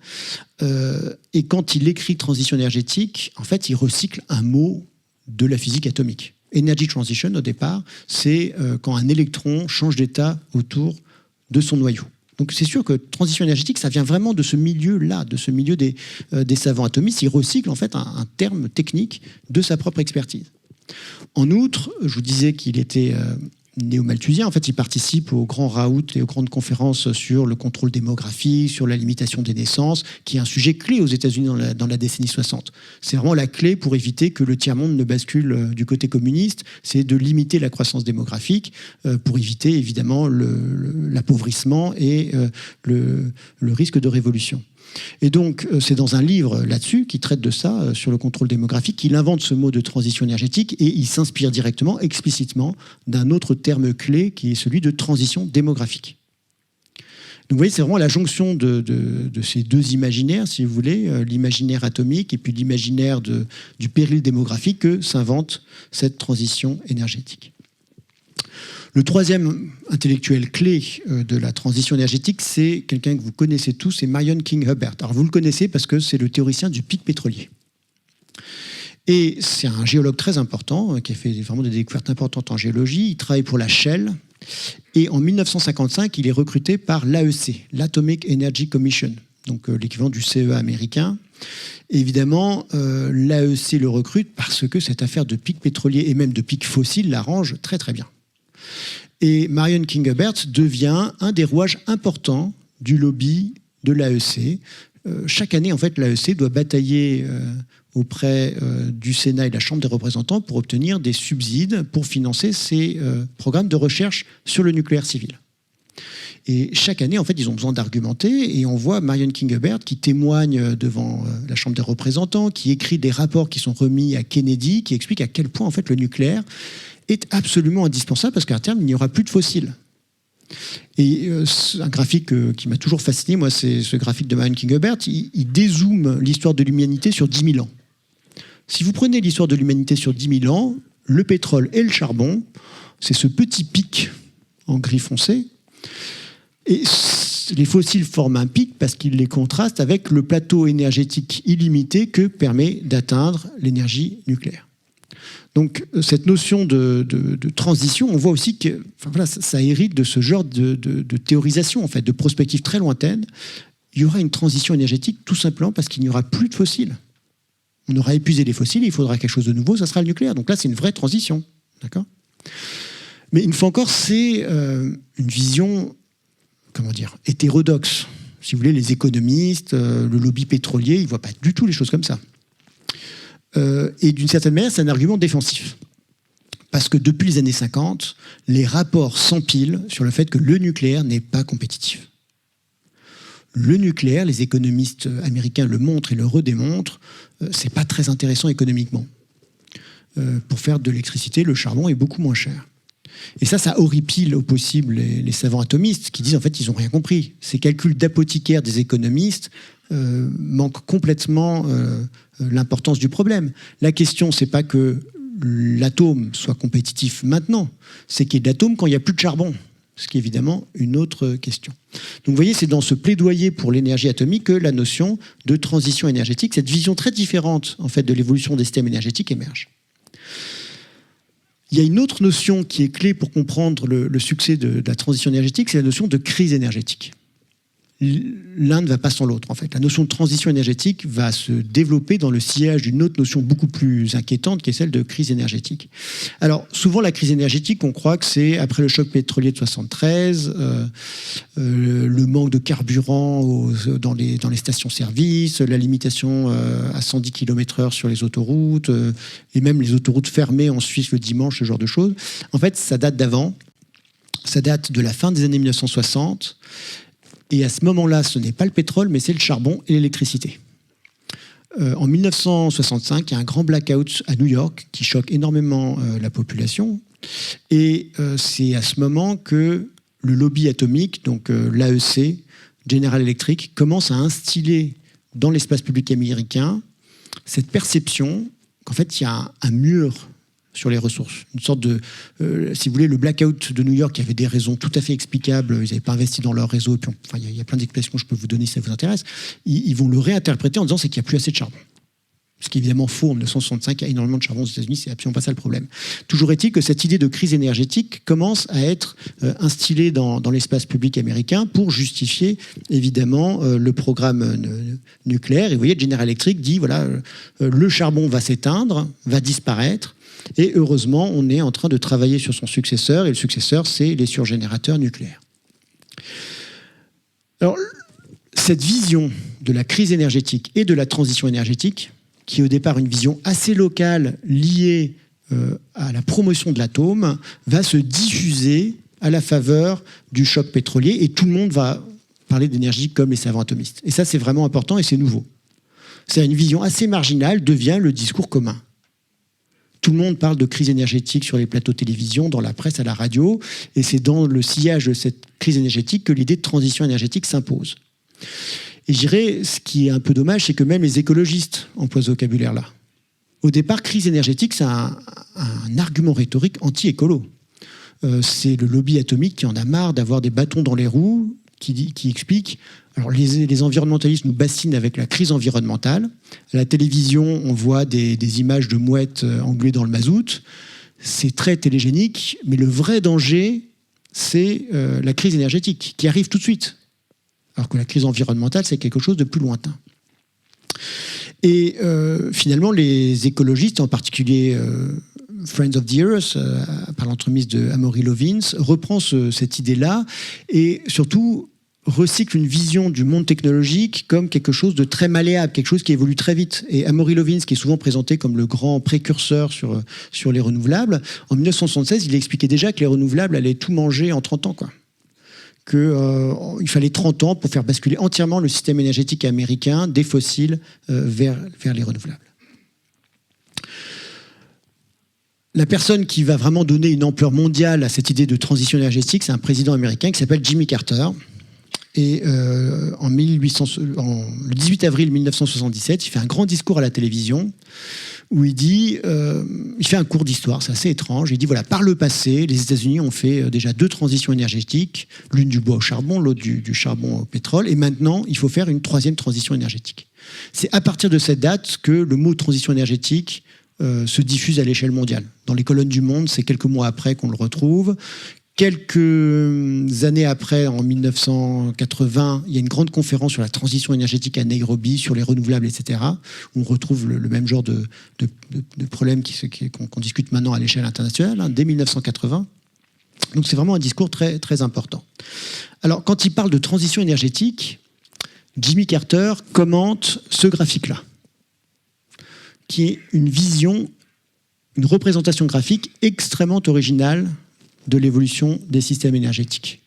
Et quand il écrit transition énergétique, en fait, il recycle un mot de la physique atomique. Energy transition, au départ, c'est quand un électron change d'état autour de son noyau. Donc c'est sûr que transition énergétique, ça vient vraiment de ce milieu-là, de ce milieu des savants atomistes. Il recycle en fait un terme technique de sa propre expertise. En outre, je vous disais qu'il était néo-malthusien. En fait, il participe aux grands raouts et aux grandes conférences sur le contrôle démographique, sur la limitation des naissances, qui est un sujet clé aux États-Unis dans la décennie 60. C'est vraiment la clé pour éviter que le tiers-monde ne bascule du côté communiste. C'est de limiter la croissance démographique pour éviter évidemment l'appauvrissement et le risque de révolution. Et donc, c'est dans un livre là-dessus, qui traite de ça, sur le contrôle démographique, qu'il invente ce mot de transition énergétique et il s'inspire directement, explicitement, d'un autre terme clé qui est celui de transition démographique. Donc vous voyez, c'est vraiment la jonction de ces deux imaginaires, si vous voulez, l'imaginaire atomique et puis l'imaginaire du péril démographique que s'invente cette transition énergétique. Le troisième intellectuel clé de la transition énergétique, c'est quelqu'un que vous connaissez tous, c'est Marion King Hubbert. Alors vous le connaissez parce que c'est le théoricien du pic pétrolier. Et c'est un géologue très important, qui a fait vraiment des découvertes importantes en géologie. Il travaille pour la Shell. Et en 1955, il est recruté par l'AEC, l'Atomic Energy Commission, donc l'équivalent du CEA américain. Et évidemment, l'AEC le recrute parce que cette affaire de pic pétrolier et même de pic fossile l'arrange très très bien. Et Marion King Hubbert devient un des rouages importants du lobby de l'AEC. Chaque année, en fait, l'AEC doit batailler auprès du Sénat et de la Chambre des représentants pour obtenir des subsides pour financer ces programmes de recherche sur le nucléaire civil. Et chaque année, en fait, ils ont besoin d'argumenter et on voit Marion King Hubbert qui témoigne devant la Chambre des représentants, qui écrit des rapports qui sont remis à Kennedy, qui expliquent à quel point, en fait, le nucléaire est absolument indispensable parce qu'à terme, il n'y aura plus de fossiles. Et un graphique qui m'a toujours fasciné, moi, c'est ce graphique de Marion King Hubbert. Il dézoome l'histoire de l'humanité sur 10 000 ans. Si vous prenez l'histoire de l'humanité sur 10 000 ans, le pétrole et le charbon, c'est ce petit pic en gris foncé. Et les fossiles forment un pic parce qu'ils les contrastent avec le plateau énergétique illimité que permet d'atteindre l'énergie nucléaire. Donc cette notion de transition, on voit aussi que ça hérite de ce genre de théorisation, en fait, de prospective très lointaine. Il y aura une transition énergétique tout simplement parce qu'il n'y aura plus de fossiles. On aura épuisé les fossiles, il faudra quelque chose de nouveau, ça sera le nucléaire. Donc là, c'est une vraie transition. D'accord ? Mais une fois encore, c'est une vision, hétérodoxe. Si vous voulez, les économistes, le lobby pétrolier, ils ne voient pas du tout les choses comme ça. Et d'une certaine manière, c'est un argument défensif. Parce que depuis les années 50, les rapports s'empilent sur le fait que le nucléaire n'est pas compétitif. Le nucléaire, les économistes américains le montrent et le redémontrent, c'est pas très intéressant économiquement. Pour faire de l'électricité, le charbon est beaucoup moins cher. Et ça horripile au possible les savants atomistes qui disent en fait ils n'ont rien compris. Ces calculs d'apothicaires des économistes manquent complètement l'importance du problème. La question, c'est pas que l'atome soit compétitif maintenant, c'est qu'il y ait de l'atome quand il n'y a plus de charbon, ce qui est évidemment une autre question. Donc vous voyez, c'est dans ce plaidoyer pour l'énergie atomique que la notion de transition énergétique, cette vision très différente en fait, de l'évolution des systèmes énergétiques émerge. Il y a une autre notion qui est clé pour comprendre le succès de la transition énergétique, c'est la notion de crise énergétique. l'un ne va pas sans l'autre, en fait. La notion de transition énergétique va se développer dans le sillage d'une autre notion beaucoup plus inquiétante, qui est celle de crise énergétique. Alors, souvent, la crise énergétique, on croit que c'est après le choc pétrolier de 73, le manque de carburant dans les stations-service, la limitation à 110 km/h sur les autoroutes, et même les autoroutes fermées en Suisse le dimanche, ce genre de choses. En fait, ça date d'avant. Ça date de la fin des années 1960. Et à ce moment-là, ce n'est pas le pétrole, mais c'est le charbon et l'électricité. En 1965, il y a un grand blackout à New York qui choque énormément la population. Et c'est à ce moment que le lobby atomique, donc l'AEC, General Electric, commence à instiller dans l'espace public américain cette perception qu'en fait, il y a un mur sur les ressources. Une sorte de, si vous voulez, le blackout de New York, il y avait des raisons tout à fait explicables. Ils n'avaient pas investi dans leur réseau. Et puis il y a plein d'explications que je peux vous donner si ça vous intéresse. Ils vont le réinterpréter en disant c'est qu'il n'y a plus assez de charbon. Ce qui est évidemment faux. En 1965, il y a énormément de charbon aux États-Unis. C'est absolument pas ça le problème. Toujours est-il que cette idée de crise énergétique commence à être instillée dans l'espace public américain pour justifier évidemment le programme nucléaire. Et vous voyez, General Electric dit voilà, le charbon va s'éteindre, va disparaître. Et heureusement, on est en train de travailler sur son successeur, et le successeur, c'est les surgénérateurs nucléaires. Alors, cette vision de la crise énergétique et de la transition énergétique, qui est au départ une vision assez locale liée à la promotion de l'atome, va se diffuser à la faveur du choc pétrolier, et tout le monde va parler d'énergie comme les savants atomistes. Et ça, c'est vraiment important et c'est nouveau. C'est une vision assez marginale, devient le discours commun. Tout le monde parle de crise énergétique sur les plateaux de télévision, dans la presse, à la radio, et c'est dans le sillage de cette crise énergétique que l'idée de transition énergétique s'impose. Et je dirais, ce qui est un peu dommage, c'est que même les écologistes emploient ce vocabulaire-là. Au départ, crise énergétique, c'est un argument rhétorique anti-écolo. C'est le lobby atomique qui en a marre d'avoir des bâtons dans les roues, qui explique... Alors les environnementalistes nous bassinent avec la crise environnementale. À la télévision, on voit des images de mouettes engluées dans le mazout. C'est très télégénique, mais le vrai danger, c'est la crise énergétique, qui arrive tout de suite. Alors que la crise environnementale, c'est quelque chose de plus lointain. Et finalement, les écologistes, en particulier Friends of the Earth, par l'entremise de Amory Lovins, reprend cette idée-là, et surtout recycle une vision du monde technologique comme quelque chose de très malléable, quelque chose qui évolue très vite. Et Amory Lovins, qui est souvent présenté comme le grand précurseur sur les renouvelables, en 1976, il expliquait déjà que les renouvelables allaient tout manger en 30 ans, quoi. Qu'il fallait 30 ans pour faire basculer entièrement le système énergétique américain des fossiles vers les renouvelables. La personne qui va vraiment donner une ampleur mondiale à cette idée de transition énergétique, c'est un président américain qui s'appelle Jimmy Carter. Et le 18 avril 1977, il fait un grand discours à la télévision où il dit, il fait un cours d'histoire, c'est assez étrange. Il dit voilà, par le passé, les États-Unis ont fait déjà 2 transitions énergétiques, l'une du bois au charbon, l'autre du charbon au pétrole, et maintenant il faut faire une 3e transition énergétique. C'est à partir de cette date que le mot transition énergétique se diffuse à l'échelle mondiale. Dans les colonnes du Monde, c'est quelques mois après qu'on le retrouve. Quelques années après, en 1980, il y a une grande conférence sur la transition énergétique à Nairobi, sur les renouvelables, etc., où on retrouve le même genre de problèmes qu'on discute maintenant à l'échelle internationale, dès 1980. Donc c'est vraiment un discours très, très important. Alors, quand il parle de transition énergétique, Jimmy Carter commente ce graphique-là, qui est une vision, une représentation graphique extrêmement originale de l'évolution des systèmes énergétiques.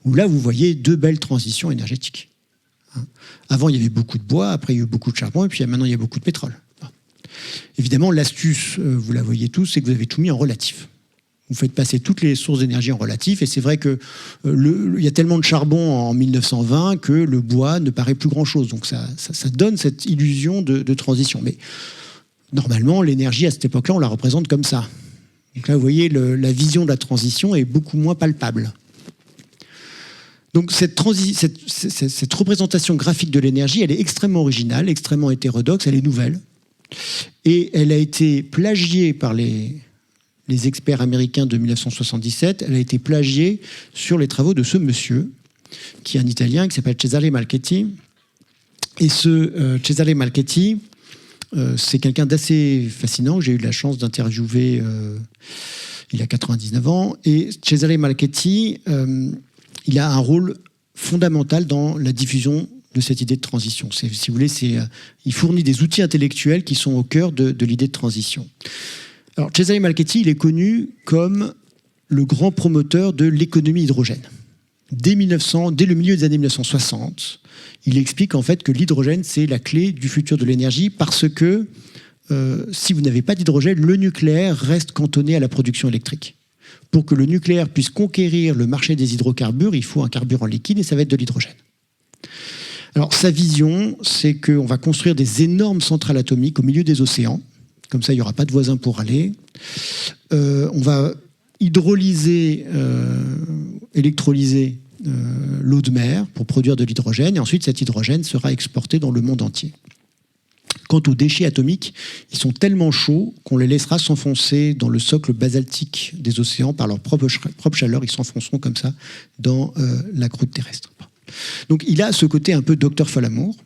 Où là, vous voyez 2 belles transitions énergétiques. Avant, il y avait beaucoup de bois, après, il y a eu beaucoup de charbon, et puis maintenant, il y a beaucoup de pétrole. Évidemment, l'astuce, vous la voyez tous, c'est que vous avez tout mis en relatif. Vous faites passer toutes les sources d'énergie en relatif, et c'est vrai qu'il y a tellement de charbon en 1920 que le bois ne paraît plus grand-chose. Donc ça donne cette illusion de transition. Mais normalement, l'énergie, à cette époque-là, on la représente comme ça. Donc là, vous voyez, la vision de la transition est beaucoup moins palpable. Donc cette représentation graphique de l'énergie, elle est extrêmement originale, extrêmement hétérodoxe, elle est nouvelle. Et elle a été plagiée par les experts américains de 1977, elle a été plagiée sur les travaux de ce monsieur qui est un Italien qui s'appelle Cesare Malchetti. Et ce Cesare Malchetti, c'est quelqu'un d'assez fascinant. J'ai eu la chance d'interviewer il a 99 ans. Et Cesare Malchetti, il a un rôle fondamental dans la diffusion de cette idée de transition. Si vous voulez, il fournit des outils intellectuels qui sont au cœur de l'idée de transition. Alors, Cesare Malchetti, il est connu comme le grand promoteur de l'économie hydrogène. Dès le milieu des années 1960, il explique en fait que l'hydrogène, c'est la clé du futur de l'énergie parce que si vous n'avez pas d'hydrogène, le nucléaire reste cantonné à la production électrique. Pour que le nucléaire puisse conquérir le marché des hydrocarbures, il faut un carburant liquide et ça va être de l'hydrogène. Alors, sa vision, c'est qu'on va construire des énormes centrales atomiques au milieu des océans. Comme ça, il n'y aura pas de voisins pour aller. On va hydrolyser, électrolyser l'eau de mer pour produire de l'hydrogène. Et ensuite, cet hydrogène sera exporté dans le monde entier. Quant aux déchets atomiques, ils sont tellement chauds qu'on les laissera s'enfoncer dans le socle basaltique des océans par leur propre chaleur. Ils s'enfonceront comme ça dans la croûte terrestre. Donc il a ce côté un peu docteur Folamour,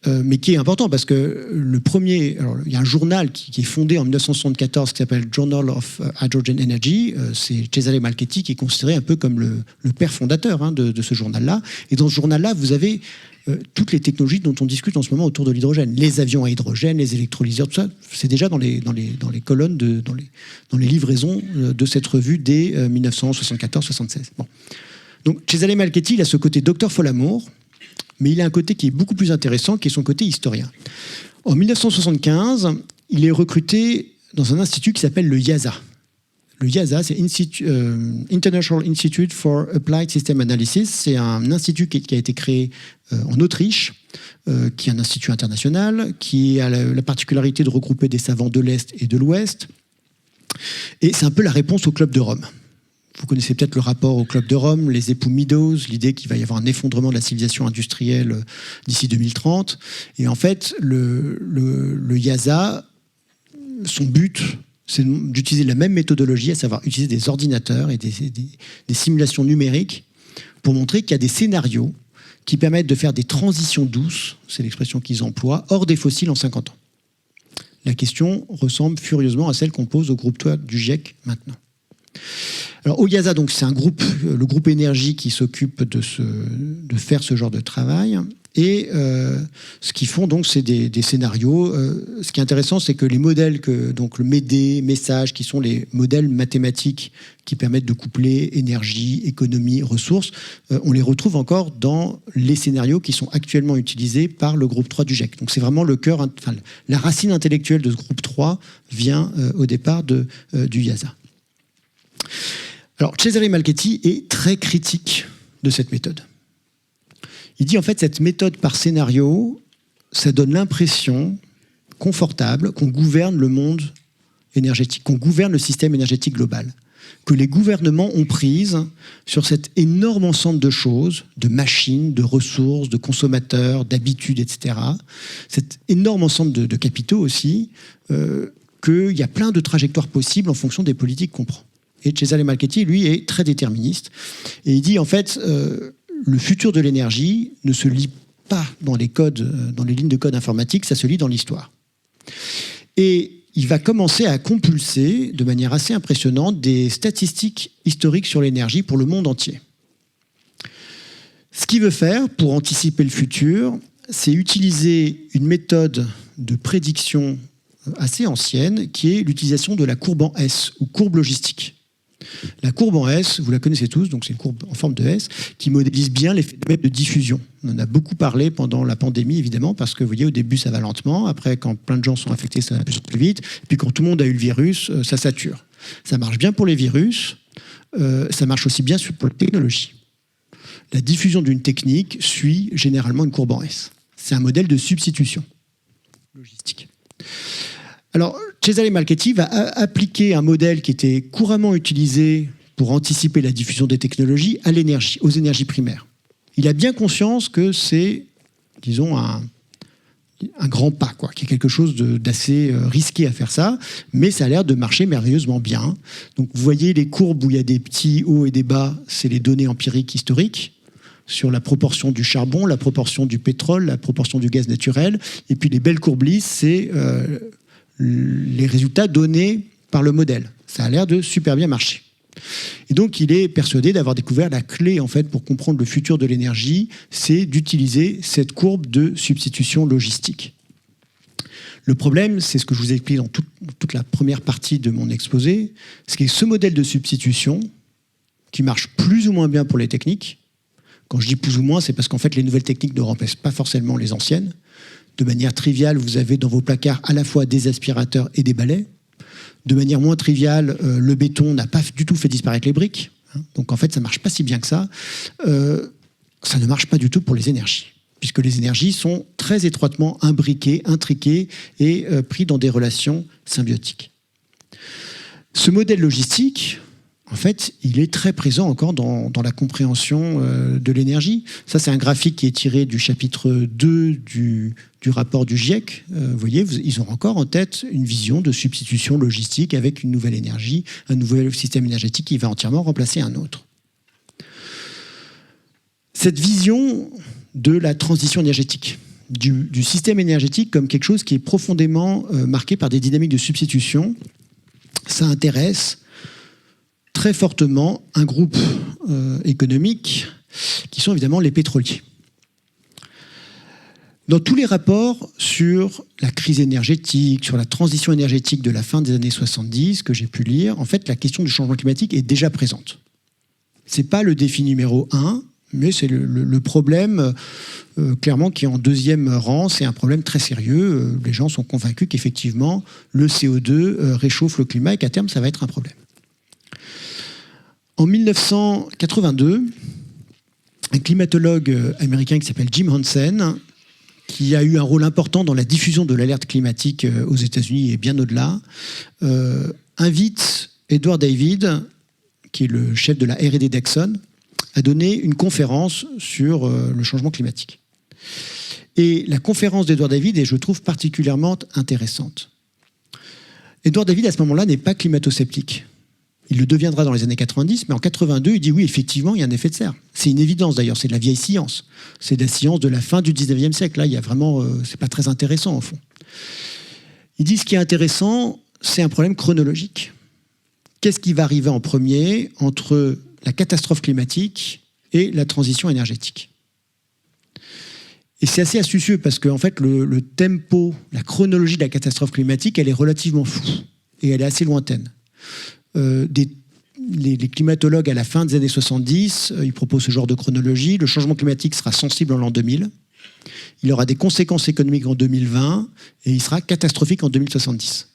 mais qui est important parce que il y a un journal qui est fondé en 1974 qui s'appelle Journal of Hydrogen Energy. C'est Cesare Malchetti qui est considéré un peu comme le père fondateur de ce journal-là. Et dans ce journal-là, vous avez toutes les technologies dont on discute en ce moment autour de l'hydrogène. Les avions à hydrogène, les électrolyseurs, tout ça, c'est déjà dans les colonnes, dans les livraisons de cette revue dès 1974-76. Bon. Donc Cesare Malchetti, il a ce côté docteur Folamour, mais il a un côté qui est beaucoup plus intéressant, qui est son côté historien. En 1975, il est recruté dans un institut qui s'appelle le IIASA. Le IIASA, c'est International Institute for Applied System Analysis. C'est un institut qui a été créé en Autriche, qui est un institut international, qui a la particularité de regrouper des savants de l'Est et de l'Ouest. Et c'est un peu la réponse au Club de Rome. Vous connaissez peut-être le rapport au Club de Rome, les époux Meadows, l'idée qu'il va y avoir un effondrement de la civilisation industrielle d'ici 2030. Et en fait, le IIASA, son but, c'est d'utiliser la même méthodologie, à savoir utiliser des ordinateurs et des simulations numériques pour montrer qu'il y a des scénarios qui permettent de faire des transitions douces, c'est l'expression qu'ils emploient, hors des fossiles en 50 ans. La question ressemble furieusement à celle qu'on pose au groupe 3 du GIEC maintenant. Alors, au IIASA, donc, c'est le groupe énergie qui s'occupe de faire ce genre de travail. Et ce qu'ils font, donc, c'est des scénarios. Ce qui est intéressant, c'est que les modèles, donc le MEDE, MESSAGE, qui sont les modèles mathématiques qui permettent de coupler énergie, économie, ressources, on les retrouve encore dans les scénarios qui sont actuellement utilisés par le groupe 3 du GIEC. Donc, c'est vraiment le cœur, la racine intellectuelle de ce groupe 3 vient au départ du IIASA. Alors, Cesare Malchetti est très critique de cette méthode. Il dit en fait cette méthode par scénario, ça donne l'impression confortable qu'on gouverne le monde énergétique, qu'on gouverne le système énergétique global, que les gouvernements ont prise sur cet énorme ensemble de choses, de machines, de ressources, de consommateurs, d'habitudes, etc. Cet énorme ensemble de capitaux aussi, qu'il y a plein de trajectoires possibles en fonction des politiques qu'on prend. Et Cesare Malchetti, lui, est très déterministe. Et il dit, en fait, le futur de l'énergie ne se lit pas dans les codes, dans les lignes de code informatique, ça se lit dans l'histoire. Et il va commencer à compulser, de manière assez impressionnante, des statistiques historiques sur l'énergie pour le monde entier. Ce qu'il veut faire pour anticiper le futur, c'est utiliser une méthode de prédiction assez ancienne, qui est l'utilisation de la courbe en S, ou courbe logistique. La courbe en S, vous la connaissez tous, donc c'est une courbe en forme de S, qui modélise bien les phénomènes de diffusion. On en a beaucoup parlé pendant la pandémie, évidemment, parce que vous voyez, au début, ça va lentement. Après, quand plein de gens sont infectés, ça va plus vite. Puis quand tout le monde a eu le virus, ça sature. Ça marche bien pour les virus, ça marche aussi bien pour les technologies. La diffusion d'une technique suit généralement une courbe en S. C'est un modèle de substitution logistique. Alors, Cesare Malchetti va appliquer un modèle qui était couramment utilisé pour anticiper la diffusion des technologies à l'énergie, aux énergies primaires. Il a bien conscience que c'est, disons, un grand pas, quoi, qu'il y a quelque chose d'assez risqué à faire ça, mais ça a l'air de marcher merveilleusement bien. Donc, vous voyez les courbes où il y a des petits hauts et des bas, c'est les données empiriques historiques. sur la proportion du charbon, la proportion du pétrole, la proportion du gaz naturel. Et puis les belles courbes lisses, c'est les résultats donnés par le modèle. Ça a l'air de super bien marcher. Et donc, il est persuadé d'avoir découvert la clé, en fait, pour comprendre le futur de l'énergie, c'est d'utiliser cette courbe de substitution logistique. Le problème, c'est ce que je vous ai expliqué dans toute la première partie de mon exposé, c'est que ce modèle de substitution, qui marche plus ou moins bien pour les techniques, quand je dis plus ou moins, c'est parce qu'en fait, les nouvelles techniques ne remplacent pas forcément les anciennes. De manière triviale, vous avez dans vos placards à la fois des aspirateurs et des balais. De manière moins triviale, le béton n'a pas du tout fait disparaître les briques. Donc en fait, ça ne marche pas si bien que ça. Ça ne marche pas du tout pour les énergies, puisque les énergies sont très étroitement imbriquées, intriquées et pris dans des relations symbiotiques. Ce modèle logistique, en fait, il est très présent encore dans la compréhension de l'énergie. Ça, c'est un graphique qui est tiré du chapitre 2 du rapport du GIEC. Vous voyez, ils ont encore en tête une vision de substitution logistique avec une nouvelle énergie, un nouvel système énergétique qui va entièrement remplacer un autre. Cette vision de la transition énergétique, du système énergétique comme quelque chose qui est profondément marqué par des dynamiques de substitution, ça intéresse très fortement un groupe économique qui sont évidemment les pétroliers. Dans tous les rapports sur la crise énergétique, sur la transition énergétique de la fin des années 70 que j'ai pu lire, en fait, la question du changement climatique est déjà présente. Ce n'est pas le défi numéro 1, mais c'est le problème clairement qui est en deuxième rang. C'est un problème très sérieux. Les gens sont convaincus qu'effectivement, le CO2 réchauffe le climat et qu'à terme, ça va être un problème. En 1982, un climatologue américain qui s'appelle Jim Hansen, qui a eu un rôle important dans la diffusion de l'alerte climatique aux États-Unis et bien au-delà, invite Edward David, qui est le chef de la R&D d'Exxon, à donner une conférence sur le changement climatique. Et la conférence d'Edward David est, je trouve, particulièrement intéressante. Edward David, à ce moment-là, n'est pas climato-sceptique. Il le deviendra dans les années 90, mais en 82, il dit oui, effectivement, il y a un effet de serre. C'est une évidence d'ailleurs, c'est de la vieille science. C'est de la science de la fin du 19e siècle. Là, il y a vraiment, c'est pas très intéressant au fond. Il dit ce qui est intéressant, c'est un problème chronologique. Qu'est-ce qui va arriver en premier entre la catastrophe climatique et la transition énergétique? Et c'est assez astucieux parce que en fait, le tempo, la chronologie de la catastrophe climatique, elle est relativement floue et elle est assez lointaine. Les climatologues à la fin des années 70, ils proposent ce genre de chronologie. Le changement climatique sera sensible en l'an 2000. Il aura des conséquences économiques en 2020 et il sera catastrophique en 2070.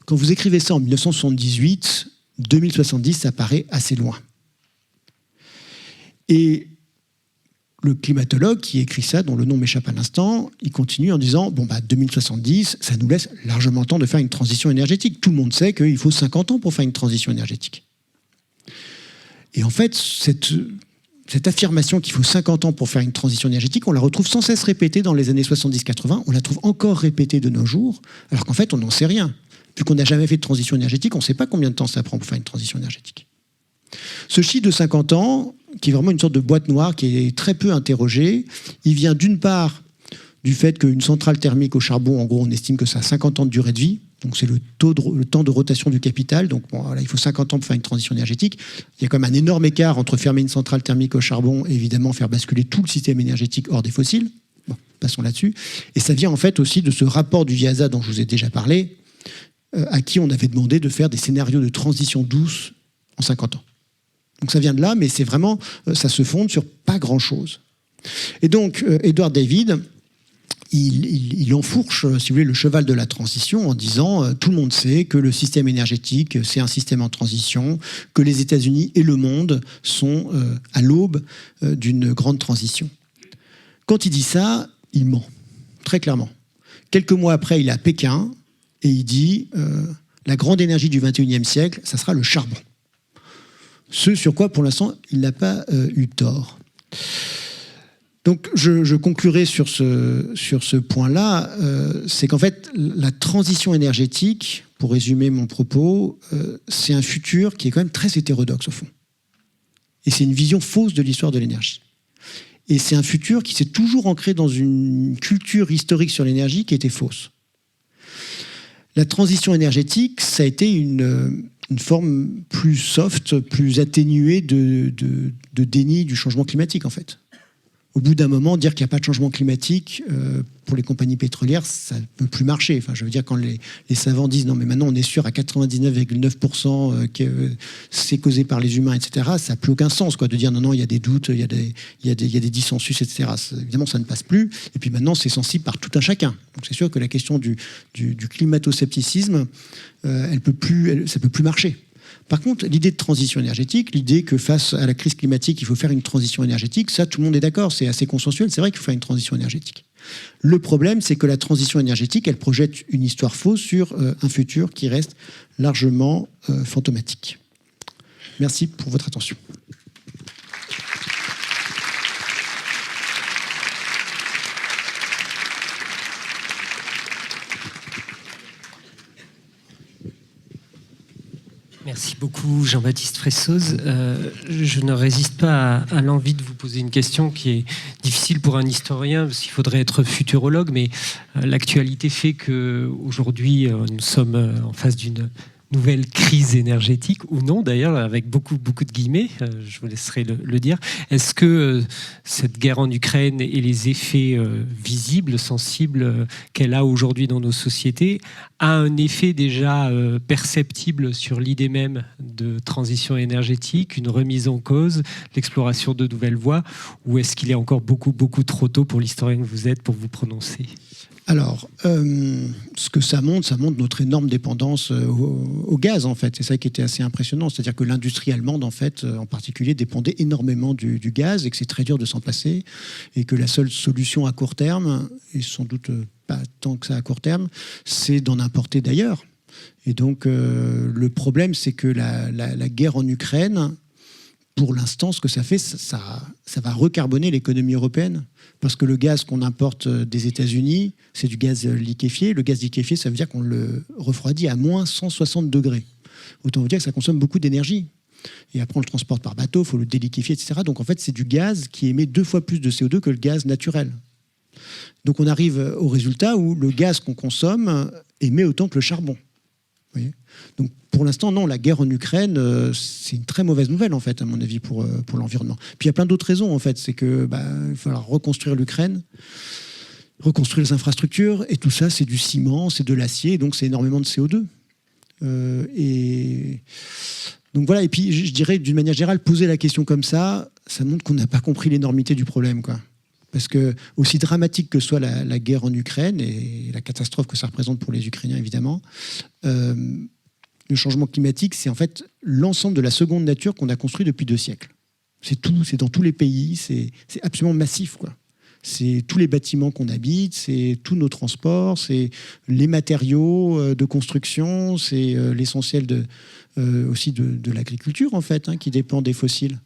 Quand vous écrivez ça en 1978, 2070, ça paraît assez loin. Et le climatologue qui écrit ça, dont le nom m'échappe à l'instant, il continue en disant, 2070, ça nous laisse largement le temps de faire une transition énergétique. Tout le monde sait qu'il faut 50 ans pour faire une transition énergétique. Et en fait, cette affirmation qu'il faut 50 ans pour faire une transition énergétique, on la retrouve sans cesse répétée dans les années 70-80, on la trouve encore répétée de nos jours, alors qu'en fait, on n'en sait rien. Vu qu'on n'a jamais fait de transition énergétique, on ne sait pas combien de temps ça prend pour faire une transition énergétique. Ce chiffre de 50 ans, qui est vraiment une sorte de boîte noire qui est très peu interrogée, il vient d'une part du fait qu'une centrale thermique au charbon, en gros, on estime que ça a 50 ans de durée de vie, donc c'est le temps de rotation du capital, donc voilà, il faut 50 ans pour faire une transition énergétique. Il y a quand même un énorme écart entre fermer une centrale thermique au charbon et évidemment faire basculer tout le système énergétique hors des fossiles. Bon, passons là-dessus. Et ça vient en fait aussi de ce rapport du IEASA dont je vous ai déjà parlé, à qui on avait demandé de faire des scénarios de transition douce en 50 ans. Donc ça vient de là, mais c'est vraiment, ça se fonde sur pas grand-chose. Et donc, Edward David, il enfourche, si vous voulez, le cheval de la transition en disant tout le monde sait que le système énergétique, c'est un système en transition, que les États-Unis et le monde sont à l'aube d'une grande transition. Quand il dit ça, il ment, très clairement. Quelques mois après, il est à Pékin et il dit la grande énergie du 21e siècle, ça sera le charbon. Ce sur quoi, pour l'instant, il n'a pas eu tort. Donc, je conclurai sur ce point-là, c'est qu'en fait, la transition énergétique, pour résumer mon propos, c'est un futur qui est quand même très hétérodoxe, au fond. Et c'est une vision fausse de l'histoire de l'énergie. Et c'est un futur qui s'est toujours ancré dans une culture historique sur l'énergie qui était fausse. La transition énergétique, ça a été une forme plus soft, plus atténuée de déni du changement climatique, en fait. Au bout d'un moment, dire qu'il n'y a pas de changement climatique, pour les compagnies pétrolières, ça ne peut plus marcher. Enfin, je veux dire, quand les savants disent « non, mais maintenant, on est sûr à 99,9% que c'est causé par les humains, etc. », ça n'a plus aucun sens, quoi, de dire « non, non, il y a des doutes, il y a des dissensus, etc. » Évidemment, ça ne passe plus. Et puis maintenant, c'est sensible par tout un chacun. Donc c'est sûr que la question du climato-scepticisme, ça ne peut plus marcher. Par contre, l'idée de transition énergétique, l'idée que face à la crise climatique, il faut faire une transition énergétique, ça, tout le monde est d'accord, c'est assez consensuel, c'est vrai qu'il faut faire une transition énergétique. Le problème, c'est que la transition énergétique, elle projette une histoire fausse sur un futur qui reste largement fantomatique. Merci pour votre attention. Merci beaucoup Jean-Baptiste Fressoz. Je ne résiste pas à l'envie de vous poser une question qui est difficile pour un historien, parce qu'il faudrait être futurologue, mais l'actualité fait qu'aujourd'hui, nous sommes en face d'une nouvelle crise énergétique, ou non d'ailleurs, avec beaucoup de guillemets, je vous laisserai le dire. Est-ce que cette guerre en Ukraine et les effets visibles, sensibles qu'elle a aujourd'hui dans nos sociétés a un effet déjà perceptible sur l'idée même de transition énergétique, une remise en cause, l'exploration de nouvelles voies, ou est-ce qu'il est encore beaucoup trop tôt pour l'historien que vous êtes pour vous prononcer ? Alors, ce que ça montre notre énorme dépendance au gaz, en fait. C'est ça qui était assez impressionnant. C'est-à-dire que l'industrie allemande, en fait, en particulier, dépendait énormément du gaz et que c'est très dur de s'en passer. Et que la seule solution à court terme, et sans doute pas tant que ça à court terme, c'est d'en importer d'ailleurs. Et donc, le problème, c'est que la guerre en Ukraine, pour l'instant, ce que ça fait, ça va recarboner l'économie européenne. Parce que le gaz qu'on importe des États-Unis, c'est du gaz liquéfié. Le gaz liquéfié, ça veut dire qu'on le refroidit à moins 160 degrés. Autant vous dire que ça consomme beaucoup d'énergie. Et après, on le transporte par bateau, il faut le déliquéfier, etc. Donc en fait, c'est du gaz qui émet 2 fois plus de CO2 que le gaz naturel. Donc on arrive au résultat où le gaz qu'on consomme émet autant que le charbon. Vous voyez ? Donc pour l'instant, non, la guerre en Ukraine, c'est une très mauvaise nouvelle, en fait, à mon avis, pour l'environnement. Puis il y a plein d'autres raisons, en fait. C'est qu'il va falloir reconstruire l'Ukraine, reconstruire les infrastructures, et tout ça, c'est du ciment, c'est de l'acier, donc c'est énormément de CO2. Et donc voilà, et puis je dirais, d'une manière générale, poser la question comme ça montre qu'on n'a pas compris l'énormité du problème, quoi. Parce que, aussi dramatique que soit la guerre en Ukraine, et la catastrophe que ça représente pour les Ukrainiens, évidemment, le changement climatique, c'est en fait l'ensemble de la seconde nature qu'on a construit depuis 2 siècles. C'est tout, c'est dans tous les pays, c'est absolument massif, quoi. C'est tous les bâtiments qu'on habite, c'est tous nos transports, c'est les matériaux de construction, c'est l'essentiel aussi de l'agriculture, en fait, qui dépend des fossiles.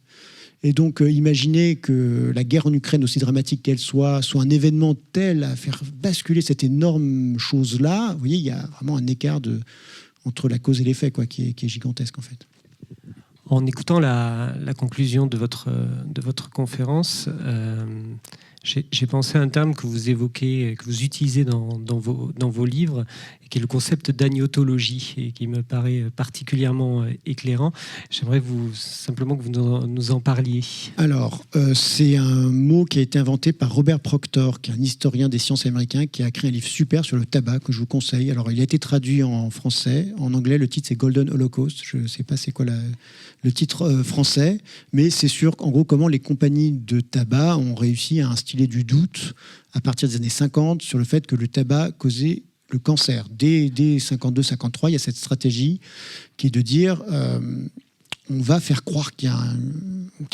Et donc, imaginez que la guerre en Ukraine, aussi dramatique qu'elle soit un événement tel à faire basculer cette énorme chose-là. Vous voyez, il y a vraiment un écart entre la cause et l'effet, quoi, qui est gigantesque, en fait. En écoutant la conclusion de votre conférence, j'ai pensé à un terme que vous évoquez, que vous utilisez dans vos livres, qui est le concept d'agnotologie, et qui me paraît particulièrement éclairant. J'aimerais simplement que vous nous en parliez. Alors, c'est un mot qui a été inventé par Robert Proctor, qui est un historien des sciences américain, qui a écrit un livre super sur le tabac, que je vous conseille. Alors, il a été traduit en français. En anglais, le titre, c'est Golden Holocaust. Je ne sais pas c'est quoi le titre français, mais c'est sûr, en gros, comment les compagnies de tabac ont réussi à instiller du doute à partir des années 50 sur le fait que le tabac causait le cancer. Dès 52-53, il y a cette stratégie qui est de dire on va faire croire qu'il y a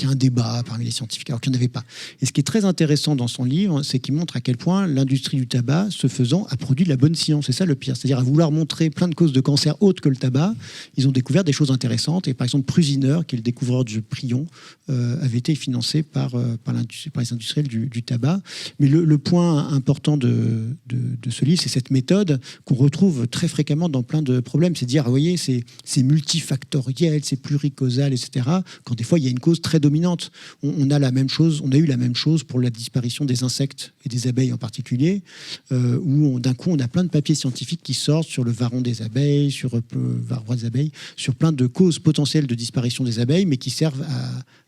un débat parmi les scientifiques, alors qu'il n'y en avait pas. Et ce qui est très intéressant dans son livre, c'est qu'il montre à quel point l'industrie du tabac, ce faisant, a produit de la bonne science. C'est ça le pire. C'est-à-dire à vouloir montrer plein de causes de cancer autres que le tabac, ils ont découvert des choses intéressantes. Et par exemple, Prusiner, qui est le découvreur du prion, avait été financé par les industriels du tabac. Mais le point important de ce livre, c'est cette méthode qu'on retrouve très fréquemment dans plein de problèmes. C'est de dire, vous voyez, c'est multifactoriel, c'est pluricausal, causale, etc., quand des fois il y a une cause très dominante. On a eu la même chose pour la disparition des insectes et des abeilles en particulier, où d'un coup on a plein de papiers scientifiques qui sortent sur le varon des abeilles, sur le varroa des abeilles, sur plein de causes potentielles de disparition des abeilles, mais qui servent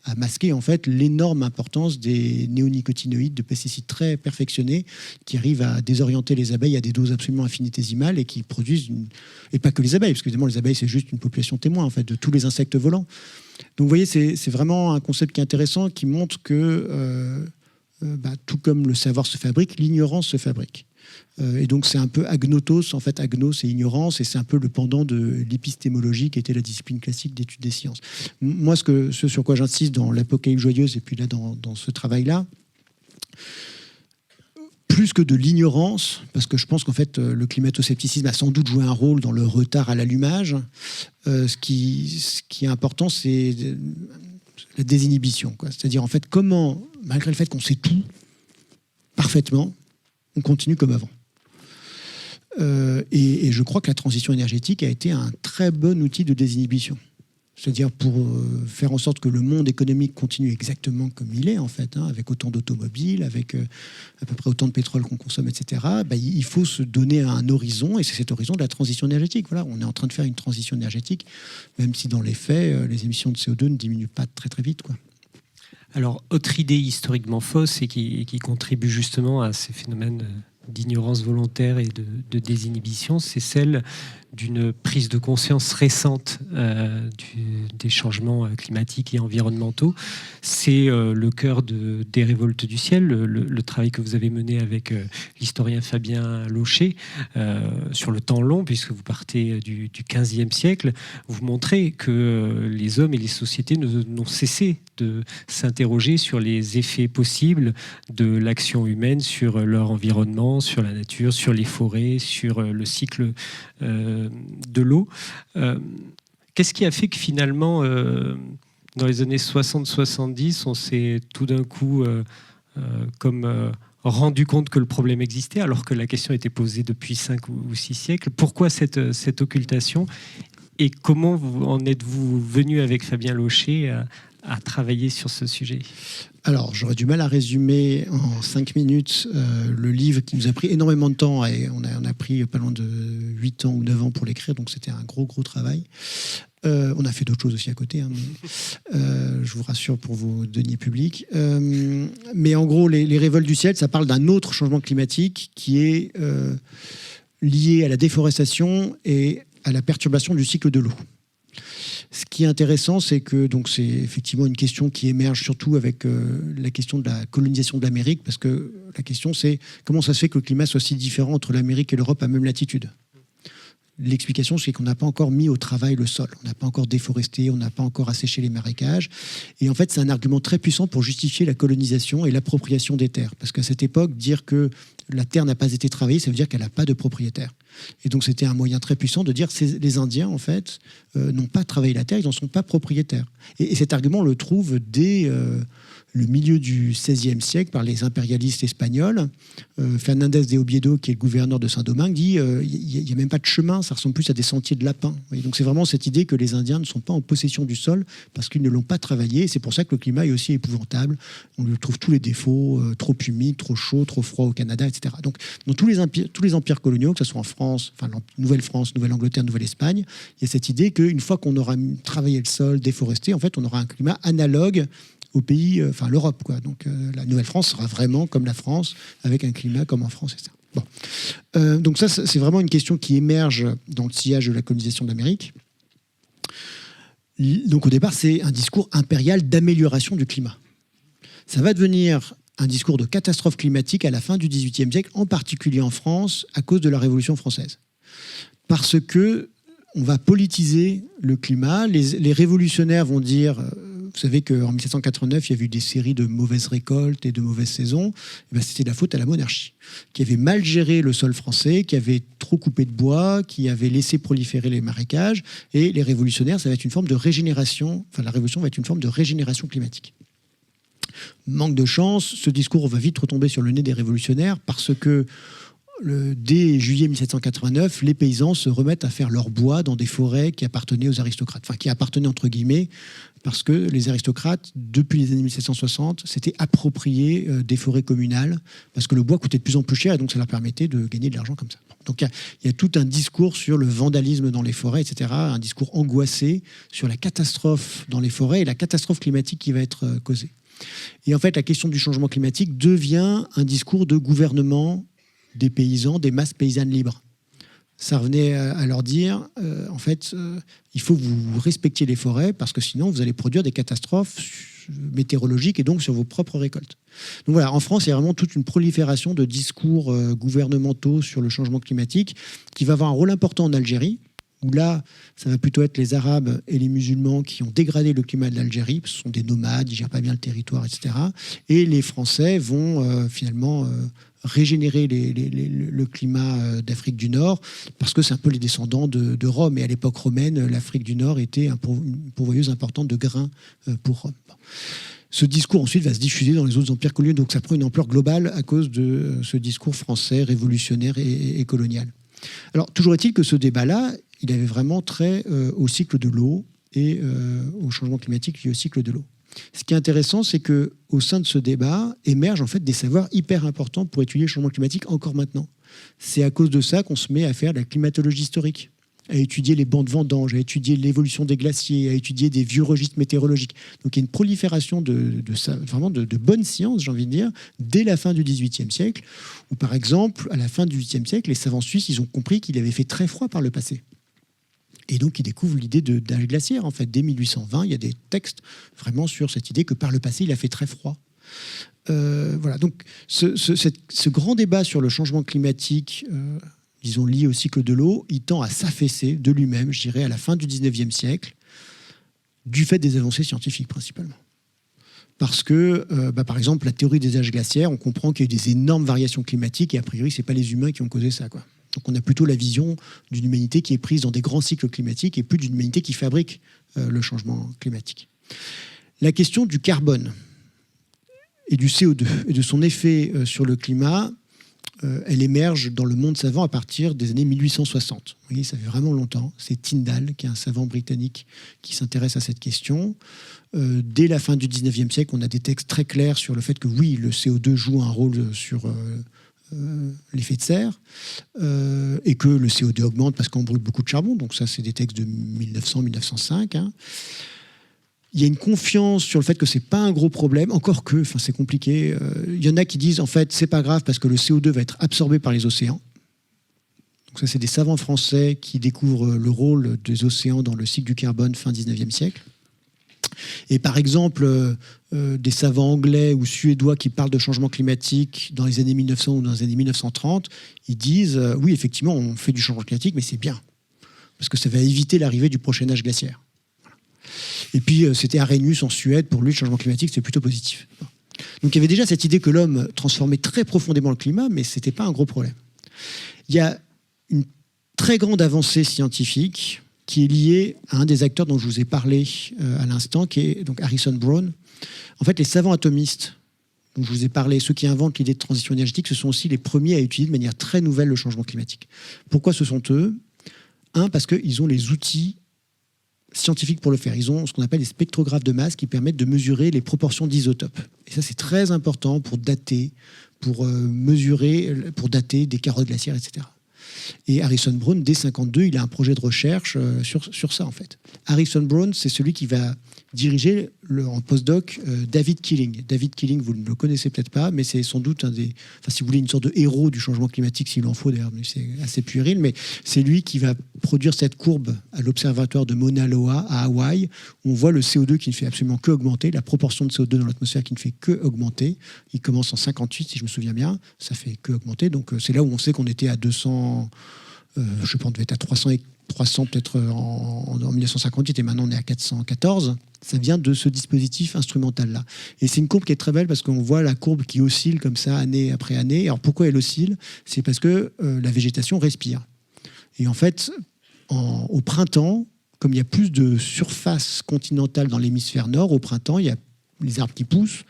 à masquer en fait l'énorme importance des néonicotinoïdes, de pesticides très perfectionnés qui arrivent à désorienter les abeilles à des doses absolument infinitésimales et qui produisent et pas que les abeilles, parce que évidemment les abeilles c'est juste une population témoin en fait de tous les insectes volants. Donc vous voyez, c'est vraiment un concept qui est intéressant, qui montre que tout comme le savoir se fabrique, l'ignorance se fabrique. Et donc c'est un peu agnotos, en fait agnos c'est ignorance, et c'est un peu le pendant de l'épistémologie qui était la discipline classique d'étude des sciences. Moi ce sur quoi j'insiste dans l'Apocalypse joyeuse et puis là dans ce travail-là, plus que de l'ignorance, parce que je pense qu'en fait le climato-scepticisme a sans doute joué un rôle dans le retard à l'allumage, ce qui est important c'est la désinhibition, quoi. C'est-à-dire en fait comment, malgré le fait qu'on sait tout parfaitement, on continue comme avant. Et je crois que la transition énergétique a été un très bon outil de désinhibition. C'est-à-dire pour faire en sorte que le monde économique continue exactement comme il est, en fait, avec autant d'automobiles, avec à peu près autant de pétrole qu'on consomme, etc., il faut se donner un horizon, et c'est cet horizon de la transition énergétique. Voilà, on est en train de faire une transition énergétique, même si dans les faits, les émissions de CO2 ne diminuent pas très très vite, quoi. Alors, autre idée historiquement fausse et qui contribue justement à ces phénomènes d'ignorance volontaire et de désinhibition, c'est celle d'une prise de conscience récente des changements climatiques et environnementaux. C'est le cœur des révoltes du ciel, le travail que vous avez mené avec l'historien Fabien Locher sur le temps long, puisque vous partez du XVe siècle. Vous montrez que les hommes et les sociétés n'ont cessé de s'interroger sur les effets possibles de l'action humaine sur leur environnement, sur la nature, sur les forêts, sur le cycle de l'eau. Qu'est-ce qui a fait que finalement, dans les années 60-70, on s'est tout d'un coup rendu compte que le problème existait, alors que la question était posée depuis 5 ou 6 siècles? Pourquoi cette occultation? Et comment en êtes-vous venu avec Fabien Locher à travailler sur ce sujet? Alors, j'aurais du mal à résumer en 5 minutes le livre qui nous a pris énormément de temps. Et on a pris pas loin de 8 ans ou 9 ans pour l'écrire, donc c'était un gros travail. On a fait d'autres choses aussi à côté, mais je vous rassure pour vos deniers publics. Mais en gros, les révoltes du ciel, ça parle d'un autre changement climatique qui est lié à la déforestation et à la perturbation du cycle de l'eau. Ce qui est intéressant, c'est que c'est effectivement une question qui émerge surtout avec la question de la colonisation de l'Amérique, parce que la question c'est comment ça se fait que le climat soit si différent entre l'Amérique et l'Europe à même latitude. L'explication, c'est qu'on n'a pas encore mis au travail le sol, on n'a pas encore déforesté, on n'a pas encore asséché les marécages. Et en fait, c'est un argument très puissant pour justifier la colonisation et l'appropriation des terres. Parce qu'à cette époque, dire que la terre n'a pas été travaillée, ça veut dire qu'elle n'a pas de propriétaire. Et donc, c'était un moyen très puissant de dire que les Indiens, en fait, n'ont pas travaillé la terre, ils n'en sont pas propriétaires. Et cet argument, on le trouve dès le milieu du XVIe siècle par les impérialistes espagnols. Fernández de Oviedo, qui est le gouverneur de Saint-Domingue, dit il n'y a même pas de chemin, ça ressemble plus à des sentiers de lapins. Et donc c'est vraiment cette idée que les Indiens ne sont pas en possession du sol parce qu'ils ne l'ont pas travaillé. Et c'est pour ça que le climat est aussi épouvantable. On lui trouve tous les défauts, trop humide, trop chaud, trop froid au Canada, etc. Donc dans tous les empires coloniaux, que ce soit en France, enfin Nouvelle-France, Nouvelle-Angleterre, Nouvelle-Espagne, il y a cette idée qu'une fois qu'on aura travaillé le sol, déforesté, en fait, on aura un climat analogue au pays, l'Europe, quoi. Donc la Nouvelle-France sera vraiment comme la France, avec un climat comme en France, etc. Bon. Donc ça, c'est vraiment une question qui émerge dans le sillage de la colonisation de l'Amérique. Donc au départ, c'est un discours impérial d'amélioration du climat. Ça va devenir un discours de catastrophe climatique à la fin du XVIIIe siècle, en particulier en France, à cause de la Révolution française. Parce que on va politiser le climat. Les révolutionnaires vont dire... Vous savez qu'en 1789, il y avait eu des séries de mauvaises récoltes et de mauvaises saisons. Et c'était de la faute à la monarchie, qui avait mal géré le sol français, qui avait trop coupé de bois, qui avait laissé proliférer les marécages. Et les révolutionnaires, ça va être une forme de régénération. Enfin, la révolution va être une forme de régénération climatique. Manque de chance, ce discours va vite retomber sur le nez des révolutionnaires parce que dès juillet 1789, les paysans se remettent à faire leur bois dans des forêts qui appartenaient aux aristocrates. Enfin, qui appartenaient entre guillemets, parce que les aristocrates, depuis les années 1760, s'étaient appropriés des forêts communales, parce que le bois coûtait de plus en plus cher, et donc ça leur permettait de gagner de l'argent comme ça. Donc il y a tout un discours sur le vandalisme dans les forêts, etc., un discours angoissé sur la catastrophe dans les forêts et la catastrophe climatique qui va être causée. Et en fait, la question du changement climatique devient un discours de gouvernement des paysans, des masses paysannes libres. Ça revenait à leur dire, il faut que vous respectiez les forêts parce que sinon vous allez produire des catastrophes météorologiques et donc sur vos propres récoltes. Donc voilà, en France, il y a vraiment toute une prolifération de discours gouvernementaux sur le changement climatique qui va avoir un rôle important en Algérie, où là, ça va plutôt être les Arabes et les musulmans qui ont dégradé le climat de l'Algérie, ce sont des nomades, ils ne gèrent pas bien le territoire, etc. Et les Français vont finalement régénérer le climat d'Afrique du Nord, parce que c'est un peu les descendants de Rome. Et à l'époque romaine, l'Afrique du Nord était une pourvoyeuse importante de grains pour Rome. Ce discours ensuite va se diffuser dans les autres empires coloniaux, donc ça prend une ampleur globale à cause de ce discours français révolutionnaire et colonial. Alors, toujours est-il que ce débat-là, il avait vraiment trait au cycle de l'eau et au changement climatique lié au cycle de l'eau. Ce qui est intéressant, c'est qu'au sein de ce débat émergent en fait des savoirs hyper importants pour étudier le changement climatique encore maintenant. C'est à cause de ça qu'on se met à faire de la climatologie historique, à étudier les bancs de vendange, à étudier l'évolution des glaciers, à étudier des vieux registres météorologiques. Donc il y a une prolifération de bonnes sciences, j'ai envie de dire, dès la fin du XVIIIe siècle, où par exemple, à la fin du XVIIIe siècle, les savants suisses, ils ont compris qu'il avait fait très froid par le passé. Et donc, ils découvrent l'idée d'âge glaciaire. En fait, dès 1820, il y a des textes vraiment sur cette idée que par le passé, il a fait très froid. Voilà. Donc, ce grand débat sur le changement climatique, disons lié au cycle de l'eau, il tend à s'affaisser de lui-même, je dirais, à la fin du 19e siècle, du fait des avancées scientifiques principalement. Parce que, par exemple, la théorie des âges glaciaires, on comprend qu'il y a eu des énormes variations climatiques et a priori, ce n'est pas les humains qui ont causé ça, quoi. Donc on a plutôt la vision d'une humanité qui est prise dans des grands cycles climatiques et plus d'une humanité qui fabrique le changement climatique. La question du carbone et du CO2 et de son effet sur le climat, elle émerge dans le monde savant à partir des années 1860. Vous voyez, ça fait vraiment longtemps. C'est Tyndall, qui est un savant britannique qui s'intéresse à cette question. Dès la fin du 19e siècle, on a des textes très clairs sur le fait que oui, le CO2 joue un rôle sur l'effet de serre, et que le CO2 augmente parce qu'on brûle beaucoup de charbon. Donc ça, c'est des textes de 1900-1905. Hein. Il y a une confiance sur le fait que c'est pas un gros problème, encore que, c'est compliqué. Il y en a qui disent, en fait, c'est pas grave parce que le CO2 va être absorbé par les océans. Donc ça, c'est des savants français qui découvrent le rôle des océans dans le cycle du carbone fin 19e siècle. Et par exemple, des savants anglais ou suédois qui parlent de changement climatique dans les années 1900 ou dans les années 1930, ils disent oui, effectivement, on fait du changement climatique, mais c'est bien, parce que ça va éviter l'arrivée du prochain âge glaciaire. Voilà. Et puis, c'était Arrhenius en Suède, pour lui, le changement climatique, c'est plutôt positif. Donc il y avait déjà cette idée que l'homme transformait très profondément le climat, mais ce n'était pas un gros problème. Il y a une très grande avancée scientifique qui est lié à un des acteurs dont je vous ai parlé à l'instant, qui est donc Harrison Brown. En fait, les savants atomistes dont je vous ai parlé, ceux qui inventent l'idée de transition énergétique, ce sont aussi les premiers à étudier de manière très nouvelle le changement climatique. Pourquoi ce sont eux ? Parce qu'ils ont les outils scientifiques pour le faire. Ils ont ce qu'on appelle des spectrographes de masse qui permettent de mesurer les proportions d'isotopes. Et ça, c'est très important pour dater, pour dater des carottes glaciaires, etc. Et Harrison Brown, dès 1952, il a un projet de recherche sur ça, en fait. Harrison Brown, c'est celui qui va diriger en postdoc David Keeling. David Keeling, vous ne le connaissez peut-être pas, mais c'est sans doute si vous voulez, une sorte de héros du changement climatique, s'il en faut d'ailleurs, mais c'est assez puéril, mais c'est lui qui va produire cette courbe à l'observatoire de Mauna Loa à Hawaï, où on voit le CO2 qui ne fait absolument que augmenter, la proportion de CO2 dans l'atmosphère qui ne fait que augmenter. Il commence en 58, si je me souviens bien, ça fait que augmenter, donc c'est là où on sait qu'on était à 200, je pense qu'on devait être à 300 peut-être en 1958, et maintenant on est à 414. Ça vient de ce dispositif instrumental-là. Et c'est une courbe qui est très belle parce qu'on voit la courbe qui oscille comme ça année après année. Alors pourquoi elle oscille ? C'est parce que la végétation respire. Et en fait, au printemps, comme il y a plus de surface continentale dans l'hémisphère nord, au printemps, il y a les arbres qui poussent,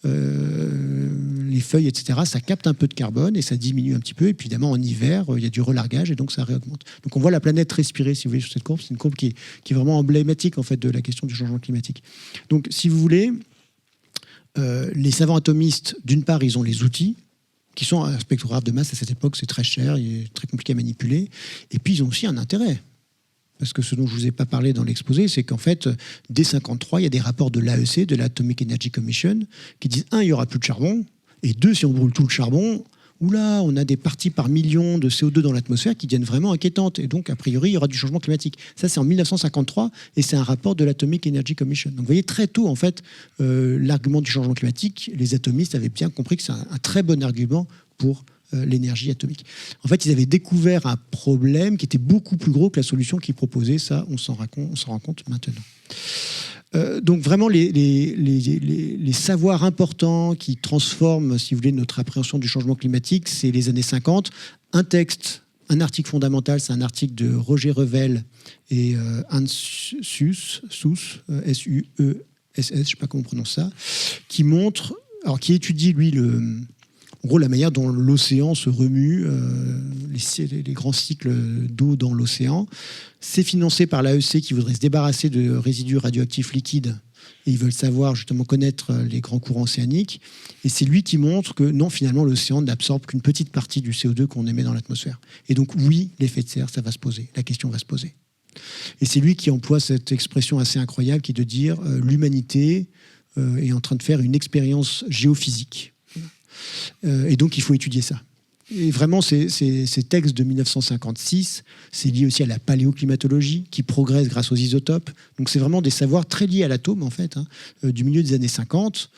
les feuilles, etc., ça capte un peu de carbone et ça diminue un petit peu. Et puis évidemment, en hiver, il y a du relargage et donc ça réaugmente. Donc on voit la planète respirer, si vous voulez, sur cette courbe. C'est une courbe qui est vraiment emblématique en fait, de la question du changement climatique. Donc si vous voulez, les savants atomistes, d'une part, ils ont les outils, qui sont un spectrographe de masse à cette époque, c'est très cher, il est très compliqué à manipuler. Et puis ils ont aussi un intérêt. Parce que ce dont je ne vous ai pas parlé dans l'exposé, c'est qu'en fait, dès 1953, il y a des rapports de l'AEC, de l'Atomic Energy Commission, qui disent, un, il n'y aura plus de charbon, et deux, si on brûle tout le charbon, oula, on a des parties par million de CO2 dans l'atmosphère qui deviennent vraiment inquiétantes. Et donc, a priori, il y aura du changement climatique. Ça, c'est en 1953, et c'est un rapport de l'Atomic Energy Commission. Donc, vous voyez, très tôt, en fait, l'argument du changement climatique, les atomistes avaient bien compris que c'est un très bon argument pour l'énergie atomique. En fait, ils avaient découvert un problème qui était beaucoup plus gros que la solution qu'ils proposaient. Ça, on s'en rend compte maintenant. Donc vraiment, les savoirs importants qui transforment, si vous voulez, notre appréhension du changement climatique, c'est les années 50. Un article fondamental, c'est un article de Roger Revel et Hans Suess, S-U-E-S-S, je ne sais pas comment on prononce ça, qui étudie, lui, en gros, la manière dont l'océan se remue, les grands cycles d'eau dans l'océan. C'est financé par l'AEC qui voudrait se débarrasser de résidus radioactifs liquides. Et ils veulent savoir, justement, connaître les grands courants océaniques. Et c'est lui qui montre que non, finalement, l'océan n'absorbe qu'une petite partie du CO2 qu'on émet dans l'atmosphère. Et donc, oui, l'effet de serre, ça va se poser. La question va se poser. Et c'est lui qui emploie cette expression assez incroyable qui est de dire l'humanité est en train de faire une expérience géophysique. Et donc, il faut étudier ça. Et vraiment, ces textes de 1956, c'est lié aussi à la paléoclimatologie qui progresse grâce aux isotopes. Donc, c'est vraiment des savoirs très liés à l'atome, en fait, du milieu des années 50,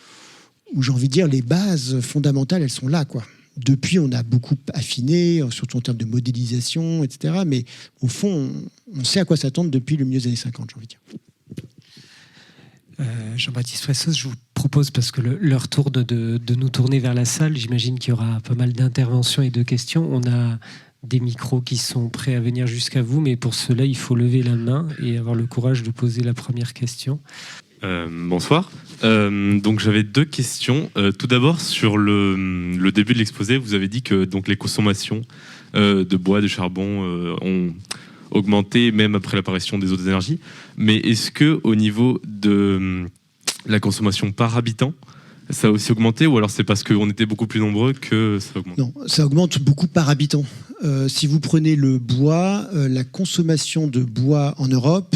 où j'ai envie de dire les bases fondamentales, elles sont là, quoi. Depuis, on a beaucoup affiné, surtout en termes de modélisation, etc. Mais au fond, on sait à quoi s'attendre depuis le milieu des années 50, j'ai envie de dire. Jean-Baptiste Fressos, je vous propose, parce que l'heure tourne, de nous tourner vers la salle. J'imagine qu'il y aura pas mal d'interventions et de questions. On a des micros qui sont prêts à venir jusqu'à vous, mais pour cela, il faut lever la main et avoir le courage de poser la première question. Bonsoir. Donc j'avais deux questions. Tout d'abord, sur le début de l'exposé, vous avez dit que donc, les consommations de bois, de charbon ont augmenté même après l'apparition des autres énergies. Mais est-ce que au niveau de la consommation par habitant, ça a aussi augmenté, ou alors c'est parce qu'on était beaucoup plus nombreux que ça augmente? Non, ça augmente beaucoup par habitant. Si vous prenez le bois, la consommation de bois en Europe,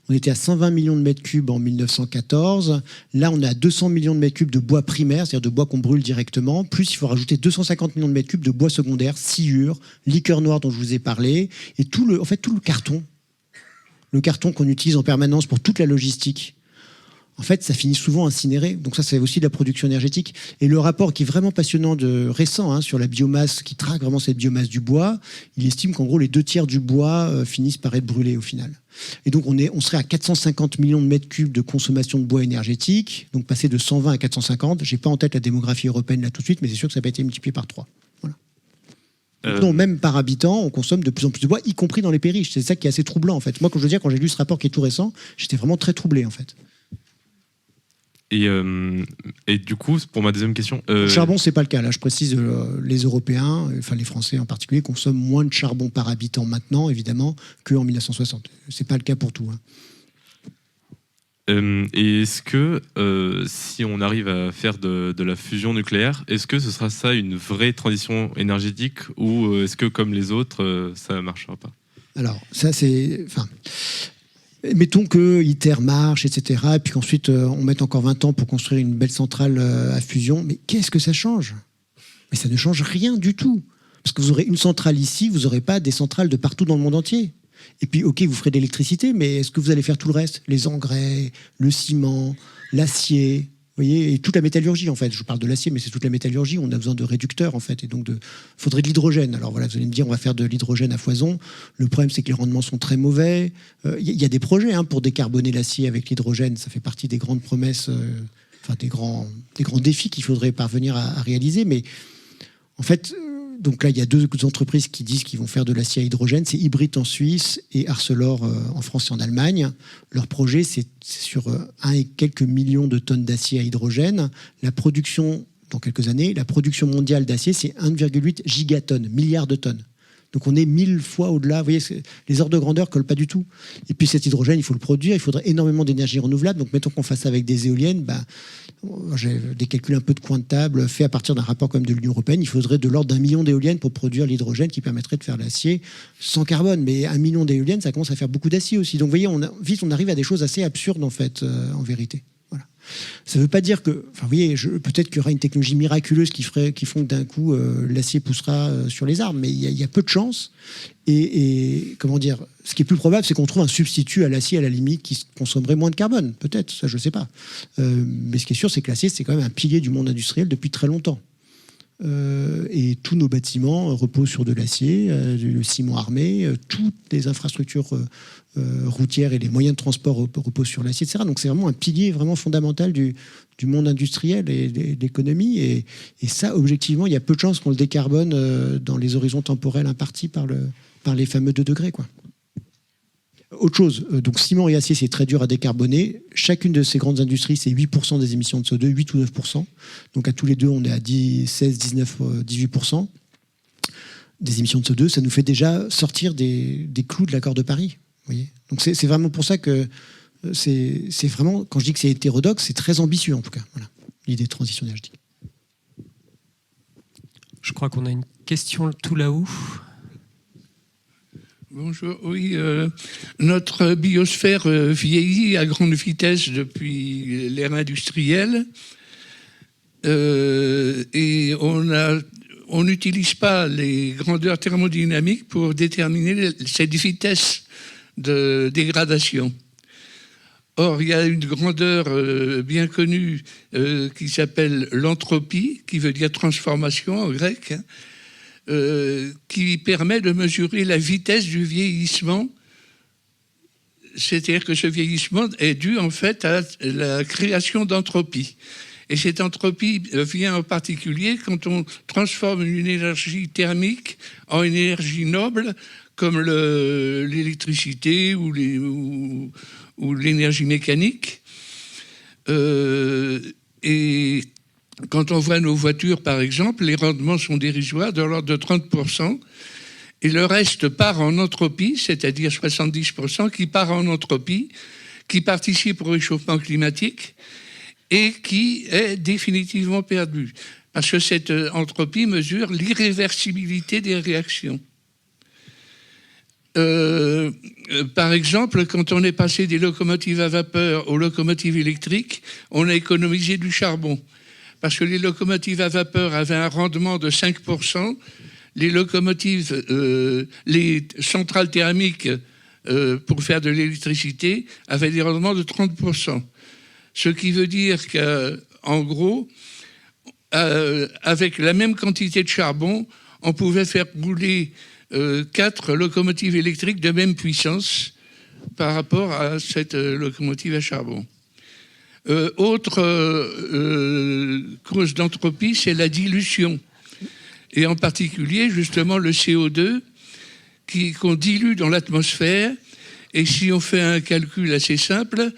on était à 120 millions de mètres cubes en 1914. Là, on est à 200 millions de mètres cubes de bois primaire, c'est-à-dire de bois qu'on brûle directement. Plus, il faut rajouter 250 millions de mètres cubes de bois secondaire, sciure, liqueur noire dont je vous ai parlé, et tout le carton. Le carton qu'on utilise en permanence pour toute la logistique. En fait, ça finit souvent incinéré. Donc ça, c'est aussi de la production énergétique. Et le rapport qui est vraiment passionnant récent sur la biomasse, qui traque vraiment cette biomasse du bois, il estime qu'en gros, les 2/3 du bois finissent par être brûlés au final. Et donc, on serait à 450 millions de mètres cubes de consommation de bois énergétique, donc passer de 120 à 450. Je n'ai pas en tête la démographie européenne là tout de suite, mais c'est sûr que ça n'a pas été multiplié par 3. Voilà. Non, même par habitant, on consomme de plus en plus de bois, y compris dans les pays riches. C'est ça qui est assez troublant, en fait. Moi, quand j'ai lu ce rapport qui est tout récent, j'étais vraiment très troublé, en fait. Et du coup, pour ma deuxième question... Le charbon, c'est pas le cas. Là, je précise, les Européens, enfin les Français en particulier, consomment moins de charbon par habitant maintenant, évidemment, qu'en 1960. C'est pas le cas pour tout. Et est-ce que, si on arrive à faire de la fusion nucléaire, est-ce que ce sera ça une vraie transition énergétique, ou est-ce que, comme les autres, ça ne marchera pas? Alors, ça, c'est... Mettons que ITER marche, etc., et puis qu'ensuite on mette encore 20 ans pour construire une belle centrale à fusion. Mais qu'est-ce que ça change? Mais ça ne change rien du tout. Parce que vous aurez une centrale ici, vous n'aurez pas des centrales de partout dans le monde entier. Et puis, ok, vous ferez de l'électricité, mais est-ce que vous allez faire tout le reste? Les engrais, le ciment, l'acier, vous voyez, et toute la métallurgie, en fait. Je parle de l'acier, mais c'est toute la métallurgie. On a besoin de réducteurs, en fait. Et donc, faudrait de l'hydrogène. Alors voilà, vous allez me dire, on va faire de l'hydrogène à foison. Le problème, c'est que les rendements sont très mauvais. Il y a des projets pour décarboner l'acier avec l'hydrogène. Ça fait partie des grandes promesses, des grands défis qu'il faudrait parvenir à réaliser. Mais en fait, donc là, il y a deux entreprises qui disent qu'ils vont faire de l'acier à hydrogène. C'est Hybrid en Suisse et Arcelor en France et en Allemagne. Leur projet, c'est sur 1 et quelques millions de tonnes d'acier à hydrogène. La production, dans quelques années, la production mondiale d'acier, c'est 1,8 gigatonnes, milliards de tonnes. Donc on est 1000 fois au-delà. Vous voyez, les ordres de grandeur ne collent pas du tout. Et puis cet hydrogène, il faut le produire. Il faudrait énormément d'énergie renouvelable. Donc mettons qu'on fasse ça avec des éoliennes. J'ai des calculs un peu de coin de table faits à partir d'un rapport comme de l'Union européenne. Il faudrait de l'ordre d'1 million d'éoliennes pour produire l'hydrogène qui permettrait de faire l'acier sans carbone. Mais 1 million d'éoliennes, ça commence à faire beaucoup d'acier aussi. Donc vous voyez, on arrive à des choses assez absurdes en fait, en vérité. Voilà. Ça ne veut pas dire que, enfin, vous voyez, peut-être qu'il y aura une technologie miraculeuse qui font que d'un coup l'acier poussera sur les arbres, mais il y a peu de chances. Et comment dire, ce qui est plus probable, c'est qu'on trouve un substitut à l'acier à la limite qui consommerait moins de carbone, peut-être, ça je ne sais pas. Mais ce qui est sûr, c'est que l'acier, c'est quand même un pilier du monde industriel depuis très longtemps. Et tous nos bâtiments reposent sur de l'acier, le ciment armé, toutes les infrastructures routières et les moyens de transport reposent sur l'acier, etc. Donc c'est vraiment un pilier vraiment fondamental du monde industriel et de l'économie. Et ça, objectivement, il y a peu de chances qu'on le décarbone dans les horizons temporels impartis par les fameux 2 degrés, quoi. Autre chose, donc ciment et acier, c'est très dur à décarboner. Chacune de ces grandes industries, c'est 8% des émissions de CO2, 8 ou 9%. Donc à tous les deux, on est à 10, 16, 19, 18% des émissions de CO2. Ça nous fait déjà sortir des clous de l'accord de Paris. Vous voyez, donc c'est vraiment pour ça que c'est vraiment, quand je dis que c'est hétérodoxe, c'est très ambitieux en tout cas. Voilà, l'idée de transition énergétique. Je crois qu'on a une question tout là-haut. Bonjour, oui, notre biosphère vieillit à grande vitesse depuis l'ère industrielle et on n'utilise pas les grandeurs thermodynamiques pour déterminer cette vitesse de dégradation. Or, il y a une grandeur bien connue qui s'appelle l'entropie, qui veut dire transformation en grec, hein, qui permet de mesurer la vitesse du vieillissement. C'est-à-dire que ce vieillissement est dû en fait à la création d'entropie. Et cette entropie vient en particulier quand on transforme une énergie thermique en une énergie noble, comme l'électricité ou l'énergie mécanique. Et quand on voit nos voitures, par exemple, les rendements sont dérisoires, de l'ordre de 30%, et le reste part en entropie, c'est-à-dire 70% qui part en entropie, qui participe au réchauffement climatique et qui est définitivement perdu. Parce que cette entropie mesure l'irréversibilité des réactions. Par exemple, quand on est passé des locomotives à vapeur aux locomotives électriques, on a économisé du charbon. Parce que les locomotives à vapeur avaient un rendement de 5%, les locomotives, les centrales thermiques pour faire de l'électricité avaient des rendements de 30%. Ce qui veut dire qu'en gros, avec la même quantité de charbon, on pouvait faire rouler 4 locomotives électriques de même puissance par rapport à cette locomotive à charbon. Autre cause d'entropie, c'est la dilution. Et en particulier, justement, le CO2 qu'on dilue dans l'atmosphère. Et si on fait un calcul assez simple,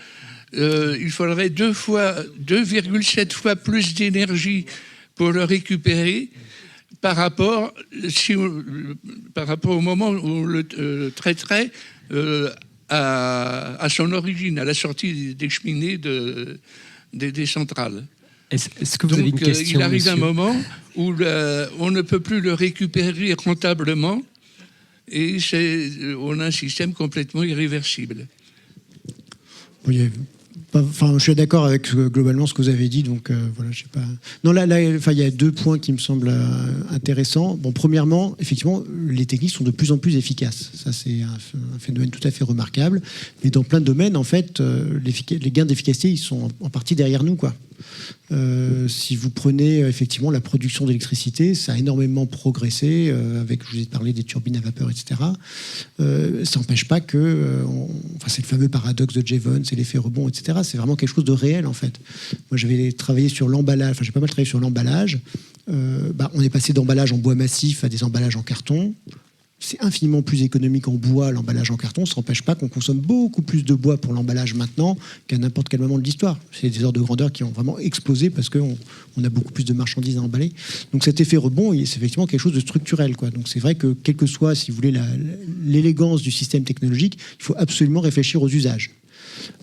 il faudrait 2,7 fois plus d'énergie pour le récupérer par rapport au moment où on le traiterait à son origine, à la sortie des cheminées des centrales. Est-ce que vous avez une question, il arrive monsieur ? un moment où on ne peut plus le récupérer rentablement et on a un système complètement irréversible. Oui, je suis d'accord avec globalement ce que vous avez dit, donc voilà, je sais pas. Non, là, il y a 2 points qui me semblent intéressants. Bon, premièrement, effectivement, les techniques sont de plus en plus efficaces. Ça, c'est un phénomène tout à fait remarquable. Mais dans plein de domaines, en fait, les gains d'efficacité, ils sont en partie derrière nous, quoi. Si vous prenez effectivement la production d'électricité, ça a énormément progressé avec, je vous ai parlé des turbines à vapeur, etc. Ça n'empêche pas que, c'est le fameux paradoxe de Jevons, c'est l'effet rebond, etc. C'est vraiment quelque chose de réel en fait. Moi, j'avais travaillé sur l'emballage, j'ai pas mal travaillé sur l'emballage. on est passé d'emballages en bois massif à des emballages en carton. C'est infiniment plus économique en bois, l'emballage en carton. Ça n'empêche pas qu'on consomme beaucoup plus de bois pour l'emballage maintenant qu'à n'importe quel moment de l'histoire. C'est des ordres de grandeur qui ont vraiment explosé parce qu'on a beaucoup plus de marchandises à emballer. Donc cet effet rebond, c'est effectivement quelque chose de structurel, quoi. Donc c'est vrai que quelle que soit, si vous voulez, l'élégance du système technologique, il faut absolument réfléchir aux usages.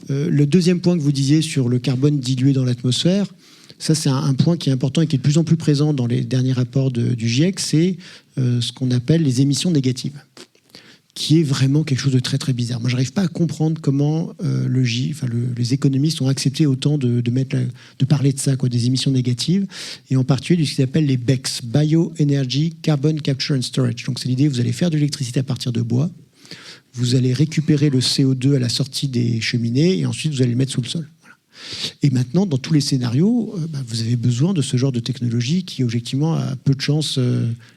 Le deuxième point que vous disiez sur le carbone dilué dans l'atmosphère, ça, c'est un point qui est important et qui est de plus en plus présent dans les derniers rapports du GIEC, c'est ce qu'on appelle les émissions négatives, qui est vraiment quelque chose de très très bizarre. Moi, je n'arrive pas à comprendre comment les économistes ont accepté autant de parler de ça, quoi, des émissions négatives, et en particulier de ce qu'ils appellent les BECS, Bioenergy Carbon Capture and Storage. Donc c'est l'idée, vous allez faire de l'électricité à partir de bois, vous allez récupérer le CO2 à la sortie des cheminées, et ensuite vous allez le mettre sous le sol. Et maintenant, dans tous les scénarios, vous avez besoin de ce genre de technologie qui, objectivement, a peu de chances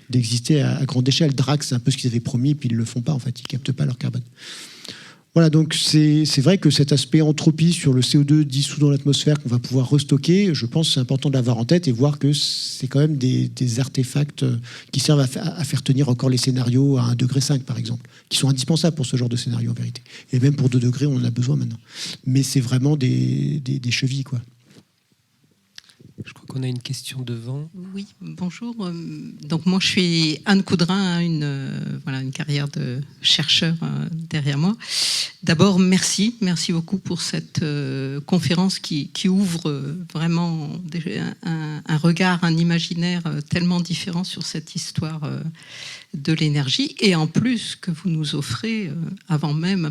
d'exister à grande échelle. Drax, c'est un peu ce qu'ils avaient promis, et puis ils ne le font pas, en fait. Ils ne captent pas leur carbone. Voilà, donc c'est vrai que cet aspect entropie sur le CO2 dissous dans l'atmosphère qu'on va pouvoir restocker, je pense que c'est important de l'avoir en tête et voir que c'est quand même des artefacts qui servent à faire tenir encore les scénarios à 1,5 degré, par exemple, qui sont indispensables pour ce genre de scénario, en vérité. Et même pour 2 degrés, on en a besoin maintenant. Mais c'est vraiment des chevilles, quoi. Je crois qu'on a une question devant. Oui, bonjour. Donc moi, je suis Anne Coudrin, une carrière de chercheur derrière moi. D'abord, merci beaucoup pour cette conférence qui ouvre vraiment un regard, un imaginaire tellement différent sur cette histoire de l'énergie, et en plus que vous nous offrez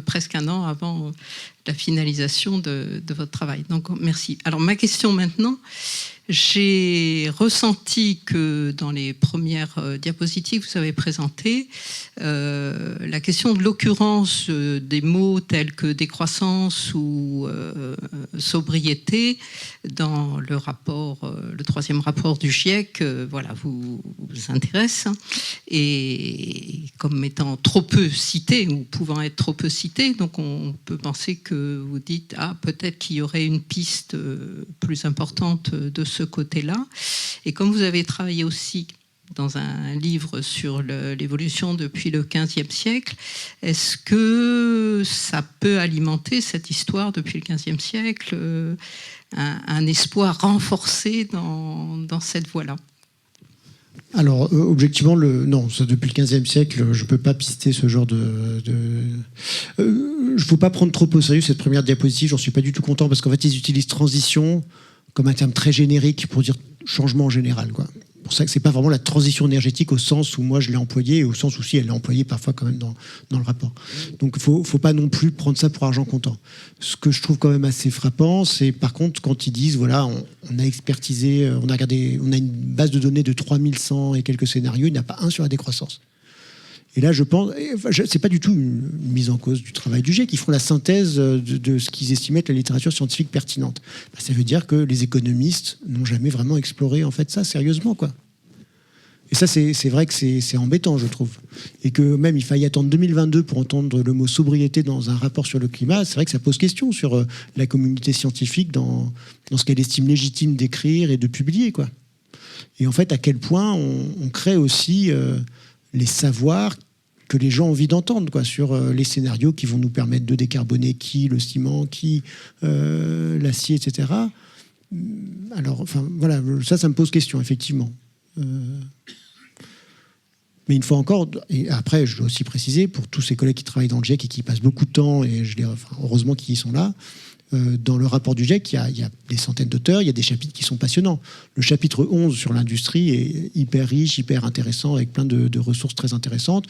presque un an avant la finalisation de votre travail. Donc merci. Alors ma question maintenant, j'ai ressenti que dans les premières diapositives que vous avez présentées, la question de l'occurrence des mots tels que décroissance ou sobriété dans le rapport, le troisième rapport du GIEC, vous intéresse, et comme étant trop peu cité ou pouvant être trop peu cité, donc on peut penser que vous dites peut-être qu'il y aurait une piste plus importante de ce côté-là. Et comme vous avez travaillé aussi dans un livre sur l'évolution depuis le XVe siècle, est-ce que ça peut alimenter cette histoire depuis le XVe siècle, un espoir renforcé dans cette voie-là? Alors, objectivement, non, ça, depuis le XVe siècle, je ne peux pas pister ce genre il ne faut pas prendre trop au sérieux cette première diapositive, j'en suis pas du tout content, parce qu'en fait, ils utilisent transition comme un terme très générique pour dire changement en général, quoi. C'est pour ça que c'est pas vraiment la transition énergétique au sens où moi je l'ai employée, et au sens où si elle est employée parfois quand même dans le rapport. Donc faut pas non plus prendre ça pour argent comptant. Ce que je trouve quand même assez frappant, c'est par contre quand ils disent on a expertisé, on a une base de données de 3100 et quelques scénarios, il n'y en a pas un sur la décroissance. Et là, je pense, c'est pas du tout une mise en cause du travail du GIEC, qui font la synthèse de ce qu'ils estimaient être la littérature scientifique pertinente. Ça veut dire que les économistes n'ont jamais vraiment exploré en fait ça sérieusement, quoi. Et ça, c'est vrai que c'est embêtant, je trouve. Et que même il faille attendre 2022 pour entendre le mot sobriété dans un rapport sur le climat, c'est vrai que ça pose question sur la communauté scientifique dans ce qu'elle estime légitime d'écrire et de publier, quoi. Et en fait, à quel point on crée aussi les savoirs que les gens ont envie d'entendre, quoi, sur les scénarios qui vont nous permettre de décarboner le ciment, l'acier, etc. Alors, enfin, voilà, ça me pose question, effectivement. Mais une fois encore, et après, je dois aussi préciser, pour tous ces collègues qui travaillent dans le GIEC et qui passent beaucoup de temps, et heureusement qu'ils sont là, dans le rapport du GIEC, il y a des centaines d'auteurs, il y a des chapitres qui sont passionnants. Le chapitre 11 sur l'industrie est hyper riche, hyper intéressant, avec plein de ressources très intéressantes.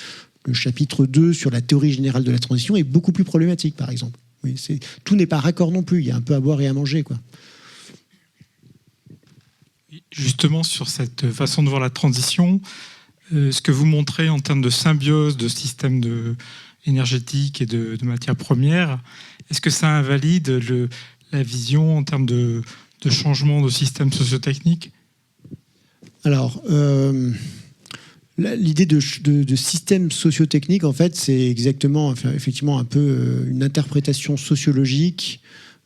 Le chapitre 2 sur la théorie générale de la transition est beaucoup plus problématique, par exemple. Oui, tout n'est pas raccord non plus, il y a un peu à boire et à manger, quoi. Justement, sur cette façon de voir la transition, ce que vous montrez en termes de symbiose de systèmes énergétiques et de matières premières, est-ce que ça invalide la vision en termes de changement de système socio-technique? Alors, l'idée de système socio-technique, en fait, c'est exactement, effectivement, un peu une interprétation sociologique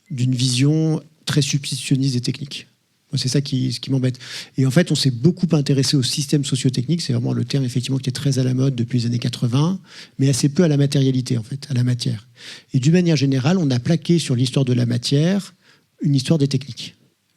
d'une vision très substitutionniste des techniques. Moi, c'est ça ce qui m'embête. Et en fait, on s'est beaucoup intéressé au système socio-technique. C'est vraiment le terme, effectivement, qui est très à la mode depuis les années 80, mais assez peu à la matérialité, en fait, à la matière. Et d'une manière générale, on a plaqué sur l'histoire de la matière une histoire des techniques.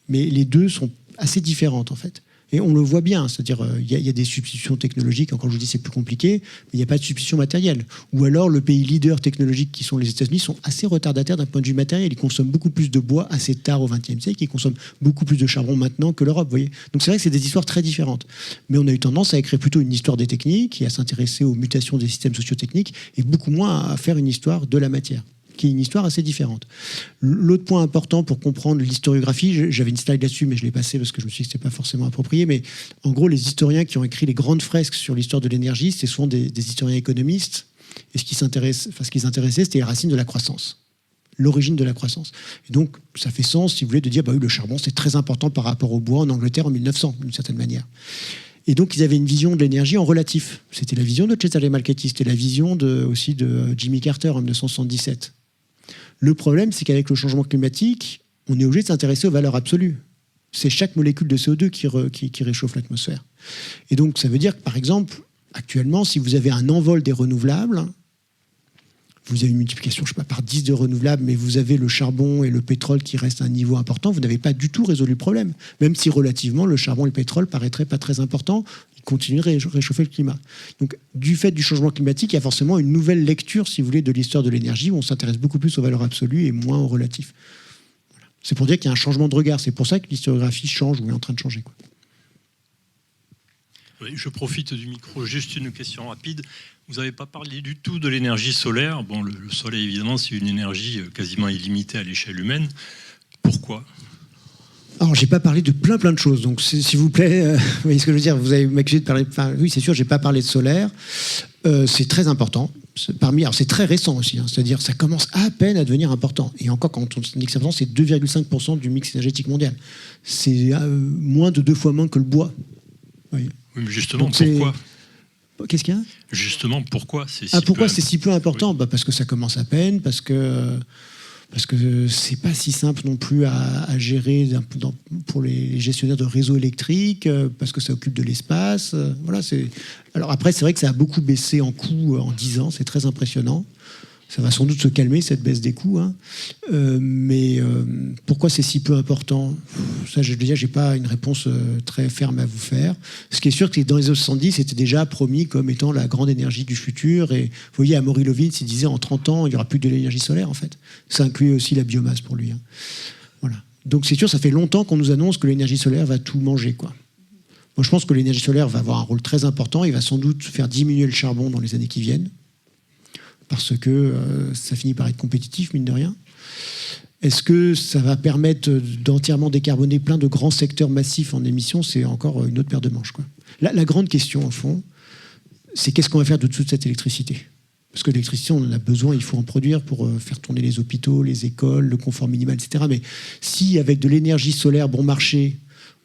Mais les deux sont assez différentes, en fait. Et on le voit bien, c'est-à-dire il y a des substitutions technologiques, encore je vous dis c'est plus compliqué, mais il n'y a pas de substitution matérielle. Ou alors le pays leader technologique qui sont les États-Unis sont assez retardataires d'un point de vue matériel. Ils consomment beaucoup plus de bois assez tard au XXe siècle, ils consomment beaucoup plus de charbon maintenant que l'Europe. Vous voyez. Donc c'est vrai que c'est des histoires très différentes. Mais on a eu tendance à écrire plutôt une histoire des techniques et à s'intéresser aux mutations des systèmes socio-techniques et beaucoup moins à faire une histoire de la matière, qui est une histoire assez différente. L'autre point important pour comprendre l'historiographie, j'avais une slide là-dessus, mais je l'ai passé parce que je me suis dit que ce n'était pas forcément approprié, mais en gros, les historiens qui ont écrit les grandes fresques sur l'histoire de l'énergie, c'est souvent des historiens économistes, et ce qui les intéressait, c'était les racines de la croissance, l'origine de la croissance. Et donc, ça fait sens, si vous voulez, de dire, bah oui, le charbon, c'est très important par rapport au bois en Angleterre en 1900, d'une certaine manière. Et donc, ils avaient une vision de l'énergie en relatif. C'était la vision de Cesare Malchetti, c'était la vision aussi de Jimmy Carter en 1977. Le problème, c'est qu'avec le changement climatique, on est obligé de s'intéresser aux valeurs absolues. C'est chaque molécule de CO2 qui réchauffe l'atmosphère. Et donc, ça veut dire que, par exemple, actuellement, si vous avez un envol des renouvelables, vous avez une multiplication, je sais pas, par 10 de renouvelables, mais vous avez le charbon et le pétrole qui restent à un niveau important, vous n'avez pas du tout résolu le problème. Même si, relativement, le charbon et le pétrole paraîtraient pas très importants, ils continuent de réchauffer le climat. Donc, du fait du changement climatique, il y a forcément une nouvelle lecture, si vous voulez, de l'histoire de l'énergie, où on s'intéresse beaucoup plus aux valeurs absolues et moins aux relatifs. Voilà. C'est pour dire qu'il y a un changement de regard. C'est pour ça que l'historiographie change ou est en train de changer, quoi. Oui, je profite du micro, juste une question rapide. Vous n'avez pas parlé du tout de l'énergie solaire. Bon, le soleil, évidemment, c'est une énergie quasiment illimitée à l'échelle humaine. Pourquoi ? Alors, j'ai pas parlé de plein de choses. Donc, s'il vous plaît, vous voyez ce que je veux dire. Vous avez m'accusé de parler. Enfin, oui, c'est sûr, j'ai pas parlé de solaire. C'est très important. Alors, c'est très récent aussi. Hein, c'est-à-dire, ça commence à peine à devenir important. Et encore, quand on dit que c'est important, c'est 2,5% du mix énergétique mondial. C'est moins de 2 fois moins que le bois. Voyez. Oui, mais justement, pourquoi ? Qu'est-ce qu'il y a ? Justement, pourquoi c'est si pourquoi c'est si peu important ? Oui. Parce que ça commence à peine, parce que c'est pas si simple non plus à gérer pour les gestionnaires de réseaux électriques, parce que ça occupe de l'espace. Voilà, alors après, c'est vrai que ça a beaucoup baissé en coût en 10 ans, c'est très impressionnant. Ça va sans doute se calmer, cette baisse des coûts. Hein. Mais pourquoi c'est si peu important ? Ça, je veux dire, je n'ai pas une réponse très ferme à vous faire. Ce qui est sûr, c'est que dans les années 70, c'était déjà promis comme étant la grande énergie du futur. Et vous voyez, Amaury Lovins, il disait en 30 ans, il n'y aura plus de l'énergie solaire, en fait. Ça inclut aussi la biomasse pour lui. Hein. Voilà. Donc c'est sûr, ça fait longtemps qu'on nous annonce que l'énergie solaire va tout manger, quoi. Moi, je pense que l'énergie solaire va avoir un rôle très important. Il va sans doute faire diminuer le charbon dans les années qui viennent, parce que ça finit par être compétitif, mine de rien. Est-ce que ça va permettre d'entièrement décarboner plein de grands secteurs massifs en émissions ? C'est encore une autre paire de manches, quoi. La grande question, au fond, c'est qu'est-ce qu'on va faire de toute cette électricité ? Parce que l'électricité, on en a besoin, il faut en produire pour faire tourner les hôpitaux, les écoles, le confort minimal, etc. Mais si, avec de l'énergie solaire bon marché,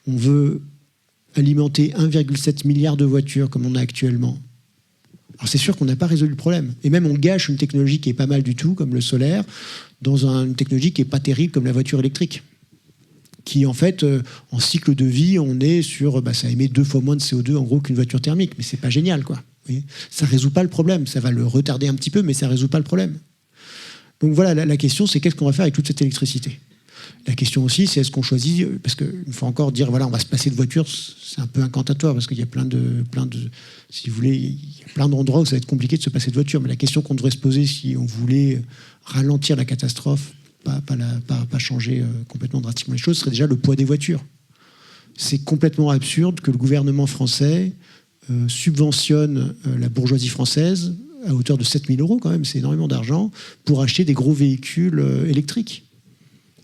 on veut alimenter 1,7 milliard de voitures comme on a actuellement, alors c'est sûr qu'on n'a pas résolu le problème. Et même on gâche une technologie qui est pas mal du tout, comme le solaire, dans une technologie qui est pas terrible, comme la voiture électrique. Qui en fait, en cycle de vie, on est sur, ça émet 2 fois moins de CO2 en gros qu'une voiture thermique. Mais c'est pas génial, quoi. Vous voyez, ça résout pas le problème. Ça va le retarder un petit peu, mais ça résout pas le problème. Donc voilà, la question, c'est qu'est-ce qu'on va faire avec toute cette électricité ? La question aussi, c'est est-ce qu'on choisit, parce qu'il faut encore dire, voilà, on va se passer de voitures, c'est un peu incantatoire, parce qu'il y a plein de, si vous voulez, il y a plein d'endroits où ça va être compliqué de se passer de voiture. Mais la question qu'on devrait se poser si on voulait ralentir la catastrophe, pas changer complètement drastiquement les choses, serait déjà le poids des voitures. C'est complètement absurde que le gouvernement français subventionne la bourgeoisie française à hauteur de 7 000 € quand même, c'est énormément d'argent, pour acheter des gros véhicules électriques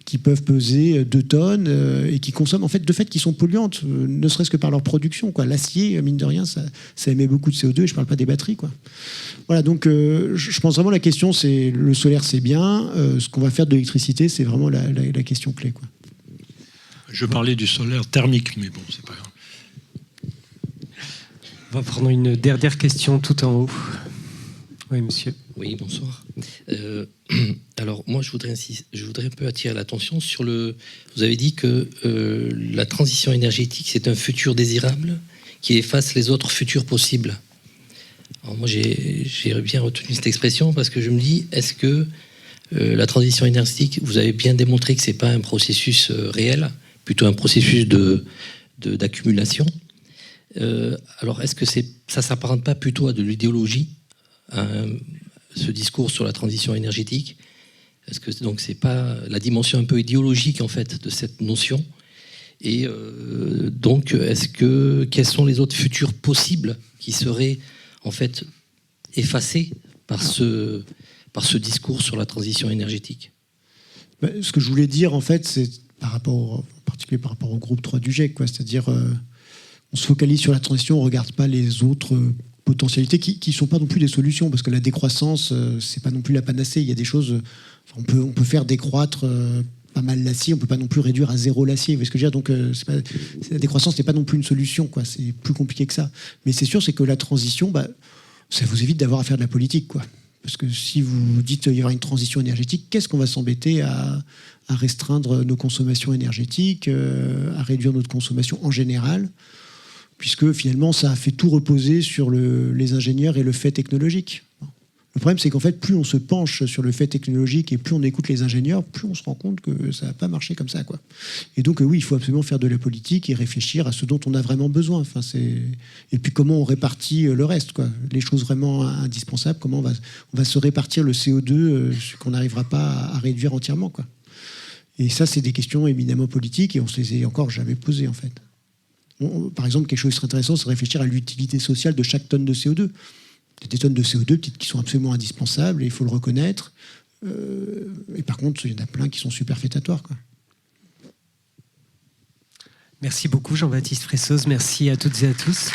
qui peuvent peser 2 tonnes et qui consomment, en fait, de fait, qui sont polluantes, ne serait-ce que par leur production, quoi. L'acier, mine de rien, ça émet beaucoup de CO2, et je ne parle pas des batteries, quoi. Voilà, donc je pense vraiment la question, c'est le solaire, c'est bien, ce qu'on va faire de l'électricité, c'est vraiment la question clé, quoi. Je parlais du solaire thermique, mais bon, c'est pas grave. On va prendre une dernière question tout en haut. Oui, monsieur. Oui, bonsoir. Alors moi, je voudrais un peu attirer l'attention sur Vous avez dit que la transition énergétique, c'est un futur désirable qui efface les autres futurs possibles. Alors moi, j'ai bien retenu cette expression parce que je me dis, est-ce que la transition énergétique, vous avez bien démontré que c'est pas un processus réel, plutôt un processus d'accumulation. Alors, est-ce que ça s'apparente pas plutôt à de l'idéologie, ce discours sur la transition énergétique? Est-ce que donc c'est pas la dimension un peu idéologique en fait de cette notion? Et donc, quels sont les autres futurs possibles qui seraient en fait effacés par ce discours sur la transition énergétique? Ce que je voulais dire en fait, c'est en particulier par rapport au groupe 3 du GIEC, c'est-à-dire on se focalise sur la transition, on ne regarde pas les autres potentialités qui ne sont pas non plus des solutions, parce que la décroissance, c'est pas non plus la panacée. Il y a des choses, on peut faire décroître pas mal l'acier, on ne peut pas non plus réduire à zéro l'acier. Vous voyez ce que je veux dire? Donc la décroissance n'est pas non plus une solution, quoi. C'est plus compliqué que ça. Mais c'est sûr, c'est que la transition, ça vous évite d'avoir à faire de la politique, quoi. Parce que si vous dites qu'il y aura une transition énergétique, qu'est-ce qu'on va s'embêter à restreindre nos consommations énergétiques, à réduire notre consommation en général, puisque finalement ça fait tout reposer sur les ingénieurs et le fait technologique. Le problème, c'est qu'en fait, plus on se penche sur le fait technologique et plus on écoute les ingénieurs, plus on se rend compte que ça n'a pas marché comme ça, quoi. Et donc, oui, il faut absolument faire de la politique et réfléchir à ce dont on a vraiment besoin. Et puis, comment on répartit le reste, quoi. Les choses vraiment indispensables, comment on va se répartir le CO2 qu'on n'arrivera pas à réduire entièrement, quoi. Et ça, c'est des questions éminemment politiques et on ne se les est encore jamais posées, en fait. Par exemple, quelque chose de très intéressant, c'est réfléchir à l'utilité sociale de chaque tonne de CO2. Il y a des tonnes de CO2 qui sont absolument indispensables et il faut le reconnaître. Et par contre, il y en a plein qui sont superfétatoires, quoi. Merci beaucoup Jean-Baptiste Fressoz, merci à toutes et à tous.